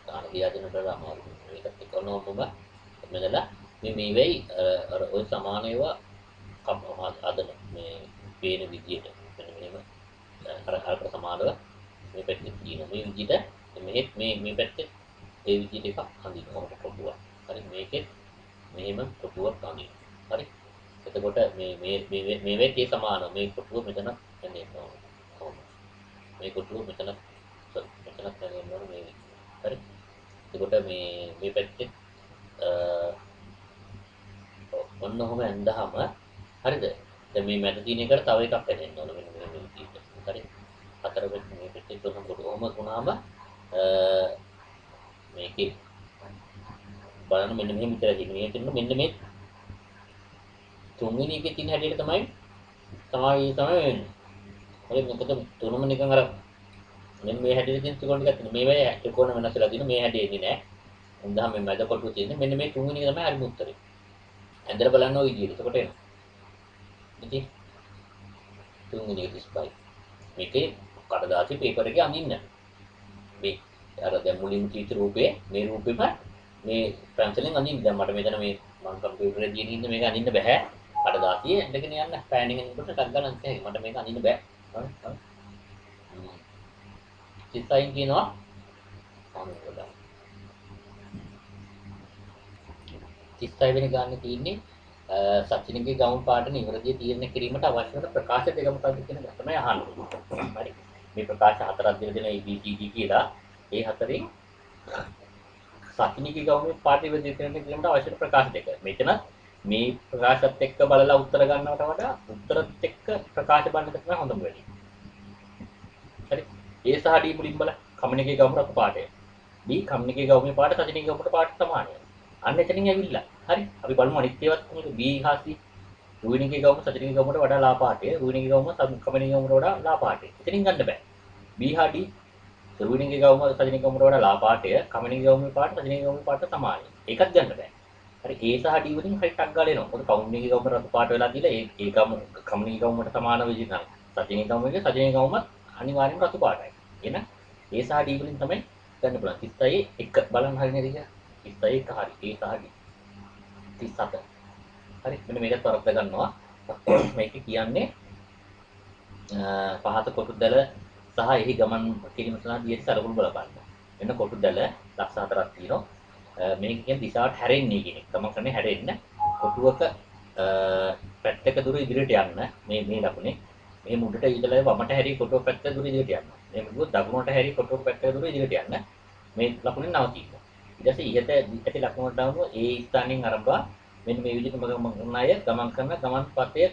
S1: තාන ගියාදෙනට අමාරු. මේකත් එක්ක නෝමම මෙතනලා මේ වෙයි අර ඔය සමාන ඒවා අදන මේ පේන විදියට මෙන්න මෙහෙම අර සමානව මේ පැත්තේ තියෙන මේ විදියට මේ පැත්තේ ඒ විදිහට එකක් අඳිනවා කොටුවක්. හරි මේකෙත් මෙහෙම කොටුවක් අඳිනවා. හරි. එතකොට මේ වෙටේ සමාන මේ කොටුව මෙතන එන්නේ කොහොමද? මේ කොටුව මෙතන එන්නේ මේ විදිහට. හරි. එතකොට මේ පැත්තේ ඔන්න ඔහම ඇඳහම හරිද? දැන් මේ මැද තියෙන එකට තව එකක් ඇදෙන්න ඕන මෙන්න මේ විදිහට. හරි. හතර පැත්තේ මේ පැත්තේ තුනම කොහොම වුණාම මේකේ බලන්න මෙන්න මෙහෙම විතර තියෙනවා. මෙන්න මේ තුන්වෙනි එකේ තියෙන හැටියට තමයි වෙන්නේ. හරි මොකද තුනම නිකන් අර මෙන්න මේ හැටියට තියෙන ත්‍රිකෝණ ටිකක් තියෙනවා. මේවා ත්‍රිකෝණ වෙනස් වෙලා තියෙනවා. මේ හැටි එන්නේ නැහැ. එඳා මේ මැද කොටුව තියෙන්නේ. මෙන්න මේ තුන්වෙනි එක තමයි හරිම උත්තරේ. ඇඳලා බලන්න ওই විදිහට. එතකොට එනවා. ඉතින් තුන්වෙනි එක 35. මේකේ කඩදාසි පේපර් එකේ අඳින්න. මේ අර දැන් මුලින් කීච රූපේ මේ රූපෙම මේ පැන්සලෙන් අඳින්න. දැන් මට මෙතන මේ මම කම්පියුටර් එකේ දින ඉන්න මේක අඳින්න බෑ. කඩදාසියේ ඇඳගෙන යන්න පෑනින් එනකොට ටක් ගන්න නැහැ. මට මේක අඳින්න බෑ. හරි. 36 කියනවා. අනිත් 36 වෙනි ගානේ තියෙන්නේ සචිනගේ ගවුම් පාට නිවැරදිව තීරණය කිරීමට අවශ්‍ය වන ප්‍රකාශ දෙක මොකක්ද කියන එක තමයි අහන්නේ. හරි. මේ ප්‍රකාශ හතරක් දෙන ABCD කියලා. ඒ හතරෙන් සචිනගේ ගවුම් පාට නිවැරදිව තීරණය කිරීමට අවශ්‍ය වන ප්‍රකාශ දෙක. මෙතන මේ ප්‍රකාශත් එක්ක බලලා උත්තර ගන්නවට වඩා උත්තරත් එක්ක ප්‍රකාශ බලන එක තමයි හොඳම වෙන්නේ. හරි. A සහ D මුලින් බලන්න. කම්ණිකේ ගවුම් රතු පාටය. D කම්ණිකේ ගවුමේ පාට සචිනගේ ගවුමට පාට සමානයි. අන්න එතනින් ඇවිල්ලා. හරි. අපි බලමු අනිත් ඒවාත් කොහොමද B හා C රුවිණිගේ ගවුම සචිනගේ ගවුමට වඩා ලා පාටය. රුවිණිගේ ගවුම කමණිගේ ගවුමට වඩා ලා පාටය. එතනින් ගන්න බෑ. B හා D රුවිණිගේ ගවුම සචිනගේ ගවුමට වඩා ලා පාටය. කමණිගේ ගවුමේ පාට සචිනගේ ගවුමේ පාට සමානයි. ඒකත් ගන්න බෑ. හරි. A සහ D වලින් හරි ටක් ගාලා එනවා. මොකද කමණිගේ ගවුම රතු පාට වෙලා දීලා ඒ ගම කමණිගේ ගවුමට සමාන විදිහට නම් සචිනගේ ගවුමේ සචිනගේ ගවුමත් අනිවාර්යෙන්ම රතු පාටයි. එහෙනම් A සහ D වලින් තමයි ගන්න පුළුවන්. 36 එක බලන්න හරියන්නේ කියලා. 31 හරි. A සහ D 37. හරි. මෙන්න මේකත් වරද්ද ගන්නවා. මේක කියන්නේ පහත කොටුදැල සහ එහි ගමන් කිරීම සඳහා දියට සලකුණු බලපන්න. මෙන්න කොටුදැල ලක්ෂ 4ක් තියෙනවා. මේක කියන්නේ දිශාවට හැරෙන්නේ කියන එක. ගමන් කරන්නේ හැරෙන්න. කොටුවක පැත්තක දුර ඉදිරියට යන්න. මේ ලකුණේ මේ මුඩට ඉඳලා වමට හැරී කොටුව පැත්ත දුර ඉදිරියට යන්න. මේ මුඩ දකුණට හැරී කොටුව පැත්ත දුර ඉදිරියට යන්න. මේ ලකුණෙන් නවතිනවා. ඊට පස්සේ ඉහත ඇති ලකුණට දානවා ඒ ස්ථානයෙන් ආරම්භ මෙන්න මේ විදිහට මම අය ගමන් කරන ගමන් පතේ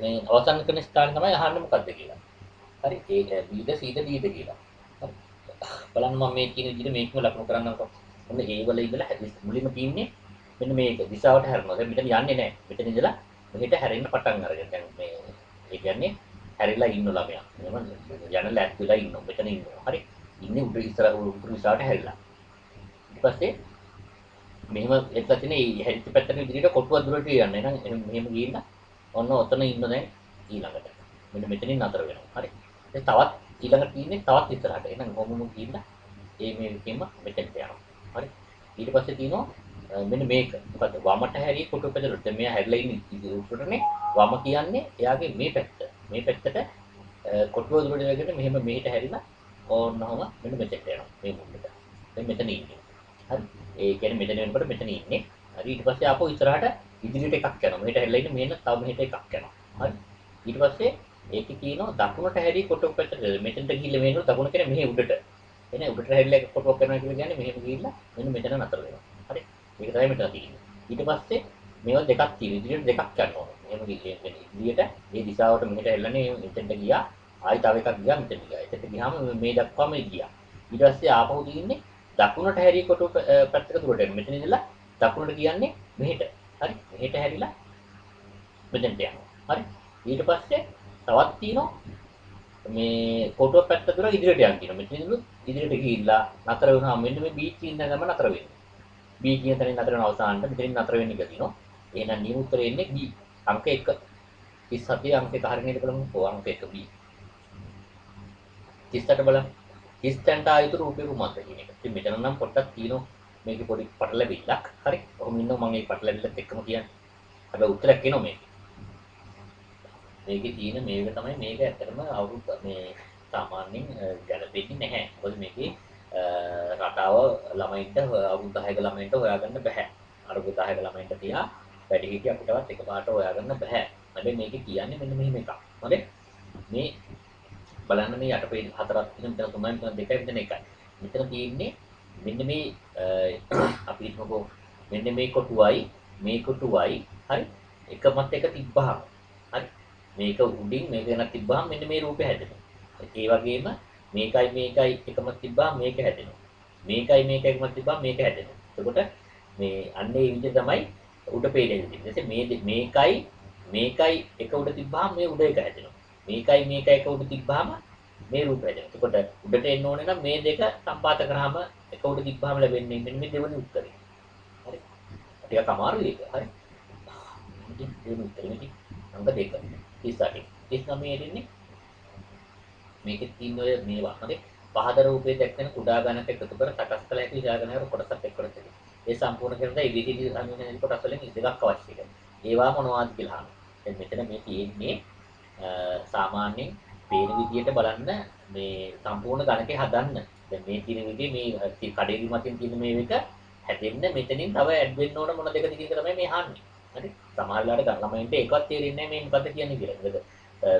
S1: මේ අවසන් කරන ස්ථානය තමයි අහන්නේ මොකද්ද කියලා. හරි ඒක බීද සීද දීද කියලා. හරි. බලන්න මම මේ කියන විදිහට මේකම ලකුණු කරන්නකො. ඔන්න ඒ වල ඉඳලා මුලින්ම තියෙන්නේ මෙන්න මේක දිශාවට හැරෙනවා. දැන් මෙතන යන්නේ නැහැ. මෙතන ඉඳලා මෙහෙට හැරෙන්න පටන් අරගෙන දැන් මේ ඒ කියන්නේ හැරිලා ඉන්න ළමයා. මෙහෙම යන ලැත් වෙලා ඉන්නවා. මෙතන ඉන්නවා. හරි. ඉන්නේ උඩ ඉස්සර උඩ දිශාවට හැරිලා. ඊට පස්සේ මෙහෙම එట్లా තියෙන මේ හැරිච්ච පැත්තට ඉදිරියට කොටුව දුරට යන්න. එහෙනම් මෙහෙම ගිහින් ඔන්න ඔතන ඉන්න දැන් ඊළඟට. මෙන්න මෙතනින් නතර වෙනවා. හරි. දැන් තවත් ඊළඟට තියෙන්නේ තවත් ඉස්සරහට. එහෙනම් කොහොමද ගිහින් මේ විකෙම මෙතෙන්ට යනවා. හරි. ඊට පස්සේ තියෙනවා මෙන්න මේක. මොකද වමට හැරී කොටුව පැත්තට. දැන් මෙයා හැරිලා ඉන්නේ උඩටනේ. වම කියන්නේ එයාගේ මේ පැත්ත. මේ පැත්තට කොටුව දුරට යනකොට මෙහෙම මෙහෙට හැරිලා ඕන්නවම මෙන්න මෙතෙන්ට යනවා. මේ මුලට. දැන් මෙතන ඉන්නේ. හරි. ඒ කියන්නේ මෙතන වෙනකොට මෙතන ඉන්නේ. හරි. ඊට පස්සේ ආපහු ඉස්සරහට ඉදිරියට එකක් යනවා. මෙහෙට හැරිලා ඉන්නේ මෙන්න තව මෙහෙට එකක් යනවා. හරි. ඊට පස්සේ ඒකේ තියෙනවා දකුණට හැරී කොටුව පැත්තට. මෙතෙන්ට ගිහිල්ලා මේනොත් දකුණ කියන්නේ මෙහෙ උඩට. එනේ උඩට හැරිලා කොටුවක් කරනවා කියලා කියන්නේ මෙහෙම ගිහිල්ලා මෙන්න මෙතන නතර වෙනවා. හරි. මේක තමයි මෙතන තියෙන්නේ. ඊට පස්සේ මේවා දෙකක් තියෙනවා. ඉදිරියට දෙකක් යනවා. එහෙම ගිහින් ඉදිරියට මේ දිශාවට මෙහෙට හැරිලානේ මෙතෙන්ට ගියා. ආයි තව එකක් ගියා මෙතෙන්ට ගියා. එතෙන්ට ගියාම මේ දක්වාම ගියා. ඊට පස්සේ ආපහු තියෙන්නේ දකුණට හැරී කොටුව පැත්තක දුරට යනවා. මෙතන ඉඳලා දකුණට කියන්නේ මෙහෙට. හරි. මෙහෙට හැරිලා මෙතෙන්ට යනවා. හරි. ඊට පස්සේ තවත් තියෙනවා මේ කොටුව පැත්ත දුර ඉදිරියට යන්න තියෙනවා. මෙතන ඉඳලා ඉදිරියට ගිහිල්ලා නතර වුණාම මෙන්න මේ B කියන ගම නතර වෙන්නේ. B කියන තැනින් නතර වෙන අවසානට මෙතනින් නතර වෙන්න එක තියෙනවා. එහෙනම් නියම උත්තරේ එන්නේ B. අංක 1. 37 අංක 1 හරියට බලමු. ඔව් අංක 1 B. 38 බලන්න. හිස්තැන්ට ආයුතු රූපේ කුමක්ද කියන එක. ඉතින් මෙතන නම් පොඩ්ඩක් තියෙනවා මේකේ පොඩි පටලැවිල්ලක්. හරි. කොහොම ඉන්නව මම මේ පටලැවිල්ලත් එක්කම කියන්නේ. හැබැයි උත්තරයක් එනවා මේකේ. මේකේ තියෙන මේක තමයි මේක ඇත්තටම අවුරුද්ද මේ සාමාන්‍යයෙන් ගැලපෙන්නේ නැහැ. මොකද මේකේ රටාව ළමයි ළමයින්ට අවුරුදු 10ක ළමයින්ට හොයාගන්න බෑ. අවුරුදු 10ක ළමයින්ට තියා වැඩි හිටි අපිටවත් එකපාරට හොයාගන්න බෑ. හැබැයි මේකේ කියන්නේ මෙන්න මෙහෙම එකක්. හරි? මේ බලන්න මේ යටපේ හතරක් තියෙන මෙතන තුනයි මෙතන දෙකයි මෙතන එකයි. මෙතන තියෙන්නේ මෙන්න මේ අපි හිතමුකෝ මෙන්න මේ කොටුවයි මේ කොටුවයි හරි එකමත් එක තිබ්බහම හරි මේක උඩින් මේක වෙනක් තිබ්බහම මෙන්න මේ රූපය හැදෙනවා. ඒ වගේම මේකයි එකම තිබ්බහම මේක හැදෙනවා. මේකයි එකම තිබ්බහම මේක හැදෙනවා. එතකොට මේ අන්නේ විදිහ තමයි උඩ පේන්නේ. ඊට මේකයි එක උඩ තිබ්බහම මේ උඩ එක හැදෙනවා. මේකයි එක උඩ තිබ්බහම මේ රූපය හැදෙනවා. එතකොට උඩට එන්න ඕනේ නම් මේ දෙක සම්පාත කරාම එක උඩ තිබ්බහම ලැබෙන්නේ මෙන්න මේ දෙවෙනි උත්තරේ. හරි. ටිකක් අමාරුයි ඒක. හරි. ඉතින් දෙවෙනි උත්තරේ මේක අංක 2. 38. 39 එන්නේ මේකේ තියෙන ඔය මේවා. හරි. පහද රූපයේ දැක්වෙන කුඩා ගණක එකතු කර සකස් කළ හැකි විශාල කොටසක් එක්කරද තියෙනවා. ඒ සම්පූර්ණ කරන ABCD අනුගමනය කොටස් වලින් දෙකක් අවශ්‍යයි. ඒවා මොනවද කියලා අහනවා. දැන් මෙතන මේ තියෙන්නේ සාමාන්‍යයෙන් පේන විදියට බලන්න මේ සම්පූර්ණ ගණකේ හදන්න. දැන් මේ තියෙන විදිහේ මේ කඩේවි මතින් තියෙන මේ එක හැදෙන්න මෙතනින් තව ඇඩ් වෙන්න ඕන මොන දෙකද කියන එක තමයි මේ අහන්නේ. හරි. සමහර වෙලාවට ළමයින්ට ඒකවත් තේරෙන්නේ නැහැ මේ මොකද්ද කියන්නේ කියලා. මොකද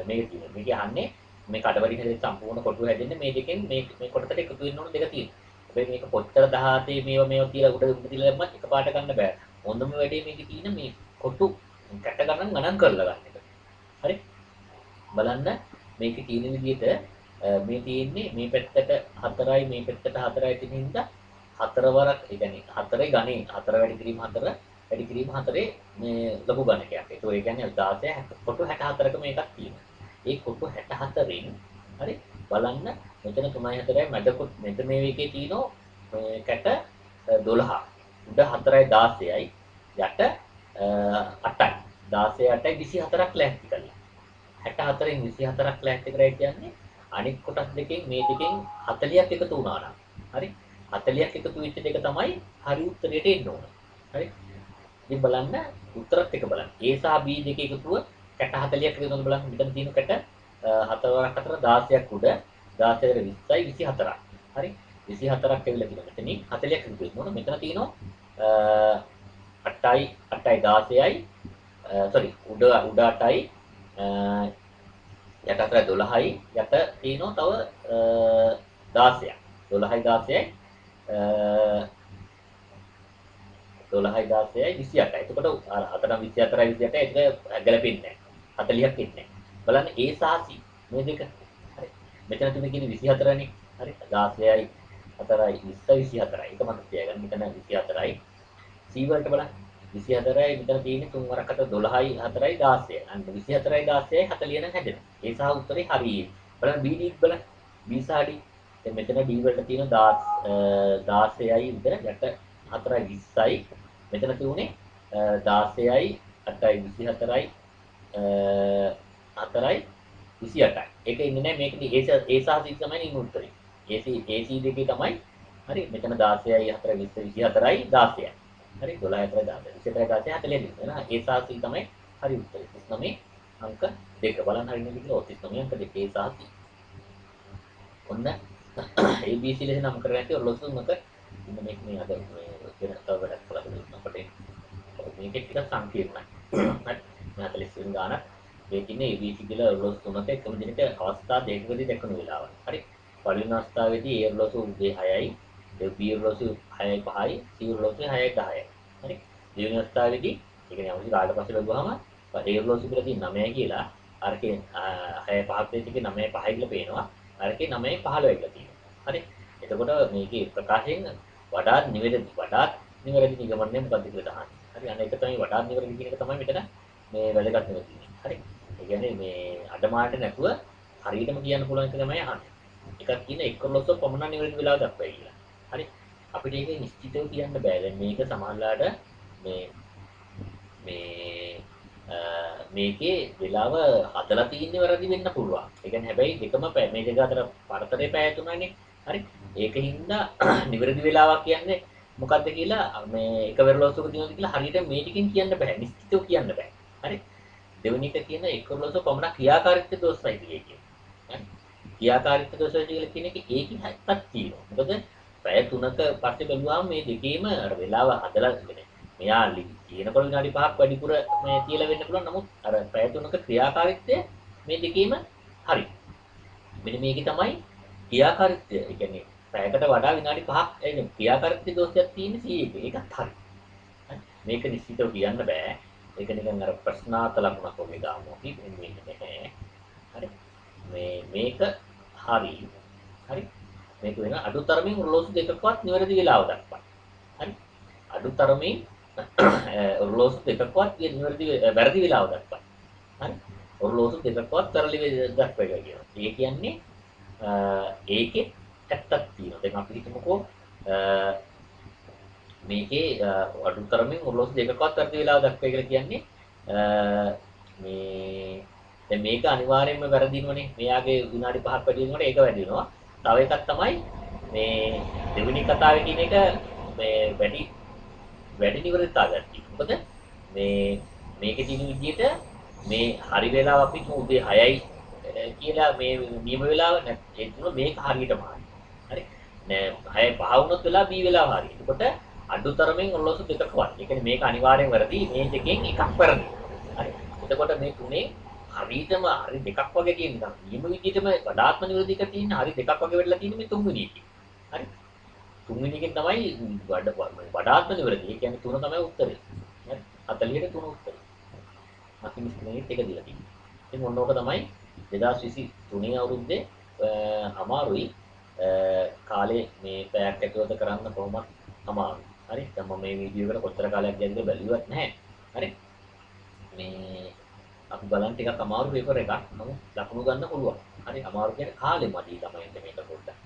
S1: මේක තියෙන්නේ. මේක අහන්නේ මේ කඩවලින් හැදෙන සම්පූර්ණ කොටුව හැදෙන්නේ මේ දෙකෙන් මේ කොටසට එකතු වෙන්න ඕන දෙක තියෙනවා. හැබැයි මේක කොච්චර 17 මේවා කියලා උඩ තියලා දැම්මත් එකපාරට ගන්න බෑ. හොඳම වැඩේ මේකේ තියෙන මේ කොටු කැට ගණන් කරලා ගන්න එක. හරි. බලන්න මේකේ තියෙන විදිහට මේ තියෙන්නේ මේ පැත්තට 4යි මේ පැත්තට 4යි තියෙන හින්දා හතරවරක් ඒ කියන්නේ හතරේ ගණේ 4 වැඩි කිරීම 4 මේ ලොකු ගණකයක්. ඒක ඒ කියන්නේ 16 කොටු 64ක මේකක් තියෙනවා. ඒ කොටු 64න් හරි බලන්න මෙතන 3යි 4යි මැදකුත් මෙතන මේ එකේ තියෙනවා මේ කැට 12. උඩ 4යි 16යි යට 8යි. 16 8යි 24ක් ලෑස්ති කරලා. 64න් 24ක් ලෑස්ති කරයි කියන්නේ අනිත් කොටස් දෙකෙන් මේ දෙකෙන් 40ක් එකතු වුණා නම්. හරි 40ක් එකතු වෙච්ච දෙක තමයි හරි උත්තරයට එන්න ඕන. හරි ඉතින් බලන්න උත්තරත් එක බලන්න. A සහ B දෙක එකතුව කැට 40ක් එකතු වෙනවද බලන්න. මෙතන තියෙන කැට 4 16ක් උඩ 16 20යි 24ක්. හරි 24ක් ඇවිල්ලා තියෙනවා. මෙතනින් 40ක් එකතු වෙනවා. මෙතන තියෙනවා 8යි 16යි sorry උඩ 8යි යට 12යි යට තියෙනවා තව 16ක්. 12යි 16යි 28යි. එතකොට අර අතන 24යි 28යි ඒක ගැලපෙන්නේ නැහැ. 40ක් ඉන්නේ. බලන්න A සහ C මේ දෙක. හරි. මෙතන තුනේ කියන්නේ 24නේ. හරි. 16යි 4යි 20යි 24යි. ඒක මතක තියාගන්න. මෙතන 24යි. C වලට බලන්න. 24යි මෙතන තියෙන්නේ 3 වරක් අතර 12යි 4යි 16යි. අන්න 24යි 16යි 40 නම් හැදෙනවා. ඒ සහ උත්තරේ හරියි. බලන්න B D බලන්න. B සහ D. දැන් මෙතන D වලට තියෙන 16යි විතර යට 4යි 20යි. මෙතන තියුනේ 16යි 8යි 24යි 4යි 28යි. ඒක ඉන්නේ නැහැ මේකේ A සහ C තමයි ඉන්න උත්තරේ. AC දෙකේ තමයි හරි මෙතන 16යි 4යි 20යි 24යි 16යි. හරි 12යි 4යි 16යි 40යි 40 නේද? A සහ C තමයි හරි උත්තරේ. 39 අංක 2 බලන්න හරියන්නේ කියලා 39 අංක 2 A සහ C. ඔන්න ABC ලෙස නම් කරගෙන ඇති ඔරලෝසු මත ඉන්න මේ අද මේ වෙන තව වැඩක් කළා අපිට මේක ටිකක් සංකීර්ණයි. හරි 40 වෙනි ගානක් මේකින්නේ ABC කියලා ඔරලෝසු තුනක එකම දිනක අවස්ථා දෙකකදී දක්වන වෙලාව. හරි පළවෙනි අවස්ථාවේදී A ඔරලෝසු උදේ 6යි B ඔරලෝසු 6යි 5යි C ඔරලෝසු 6යි 10යි. හරි දෙවෙනි අවස්ථාවේදී ඒ කියන්නේ අවුරුදු කාලයකට පස්සේ ලැබුවාම A ඔරලෝසු කියලා තියෙන 9යි කියලා අරකේ 6යි 5ක් දෙකේ 9යි 5යි කියලා පේනවා. අරකේ 9යි 15යි කියලා තියෙනවා. හරි එතකොට මේකේ ප්‍රකාශයෙන් වඩාත් නිවැරදි නිගමනය මොකක්ද කියලා අහන්නේ. හරි අන්න ඒක තමයි වඩාත් නිවැරදි කියන එක තමයි මෙතන මේ වැදගත් වෙන්නේ. හරි ඒ කියන්නේ මේ අඩමාරට නැතුව හරියටම කියන්න පුළුවන් එක තමයි අහන්නේ. එකක් කියන එක්කොලොස්ස පමණ නිවැරදි වෙලාව දක්වයි කියලා. හරි අපිට ඒක නිශ්චිතව කියන්න බෑ. දැන් මේක සමහරලාට මේකේ වෙලාව හදලා තියෙන්නේ වැරදි වෙන්න පුළුවන්. ඒ කියන්නේ හැබැයි දෙකම මේ දෙක අතර පරතරේ පැය 3නේ. හරි ඒකින්ද නිවැරදි වෙලාවක් කියන්නේ මොකද්ද කියලා මේ එක වෙරළොස්සක දිනවද කියලා හරියට මේ ටිකෙන් කියන්න බෑ. නිශ්චිතව කියන්න බෑ. හරි දෙවෙනි එක කියන එක වෙරළොස්ස පමණ ක්‍රියාකාරීත්වය දෝෂයි කියන්නේ. හරි ක්‍රියාකාරීත්වය දෝෂයි කියලා කියන එක ඒකෙන් හත්තක් තියෙනවා. මොකද පැය 3ක පස්සේ බැලුවාම මේ දෙකේම අර වෙලාව හදලා ඉන්නේ. මෙයා කියනකොට විනාඩි 5ක් වැඩිපුර මේ කියලා වෙන්න පුළුවන්. නමුත් අර පැය 3ක ක්‍රියාකාරීත්වය මේ දෙකේම හරි. මෙන්න මේකේ තමයි ක්‍රියාකාරීත්වය. ඒ කියන්නේ පැයකට වඩා විනාඩි 5ක් ඒ ක්‍රියාකාරීත්වය දෝෂයක් තියෙන C1. ඒකත් හරි. මේක නිශ්චිතව කියන්න බෑ. ඒක නිකන් අර ප්‍රශ්නාර්ථ ලකුණක් වගේ දාමු අපි මෙන්න නැහැ. හරි. මේක හරි. හරි. මේක වෙන අඩුතරමින් ඔරලෝසු දෙකකවත් නිවැරදි වෙලාව දක්වන්න. හරි. අඩුතරමින් ඔරලෝසු දෙකකවත් නිවැරදි වැරදි වෙලාව දක්වන්න. හරි. ඔරලෝසු දෙකකවත් තරලි දක්වයි කියනවා. ඒ කියන්නේ ඒකේ ඇත්තක් තියෙනවා. දැන් අපි හිතමුකෝ මේකේ අඩුතරමින් ඔරලෝසු දෙකකවත් වැරදි වෙලාව දක්වයි කියලා කියන්නේ මේ දැන් මේක අනිවාර්යයෙන්ම වැරදිනවනේ. මෙයාගේ විනාඩි 5ක් වැඩි වෙනකොට ඒක වැඩි වෙනවා. තව එකක් තමයි මේ දෙවෙනි කතාවේ කියන එක මේ වැඩි නිවැරදිතාවයක් තියෙනවා. මොකද මේකේ තියෙන විදිහට මේ හරි වෙලාව අපි උදේ 6යි කියලා මේ නියම වෙලාව නැත්නම් මේක හරියටම හරි. හරි. නෑ 6 5 වුණොත් වෙලා B වෙලාව හරි. එතකොට අඩුතරමින් ඔරලෝසු දෙකකවත්. ඒ කියන්නේ මේක අනිවාර්යෙන් වැරදි. මේ දෙකෙන් එකක් වැරදි. හරි. එතකොට මේ තුනේ හරියටම හරි දෙකක් වගේ තියෙන නිකන් නියම විදිහටම වඩාත්ම නිවැරදි එක තියෙන හරි දෙකක් වගේ වෙලා තියෙන මේ තුන්වෙනි එකේ. හරි. තුන්වෙනි එකෙන් තමයි වඩාත්ම නිවැරදි. ඒ කියන්නේ තුන තමයි උත්තරේ. හරි. 40ට තුන උත්තරේ. මතිමිස්නේ එක දීලා තියෙනවා. ඉතින් ඔන්න ඕක තමයි 2023 අවුරුද්දේ අමාරුයි කාලේ මේ පැයක් ඇතුළත කරන්න කොහොමද අමාරුයි. හරි. දැන් මම මේ වීඩියෝ එකට කොච්චර කාලයක් ගියද බැලුවත් නැහැ. හරි. මේ අපි බලන්න ටිකක් අමාරු පේපර් එකක්. නමුත් ලකුණු ගන්න පුළුවන්. හරි අමාරු කියන්නේ කාලෙ මදි ළමයින්ට මේක පොඩ්ඩක්.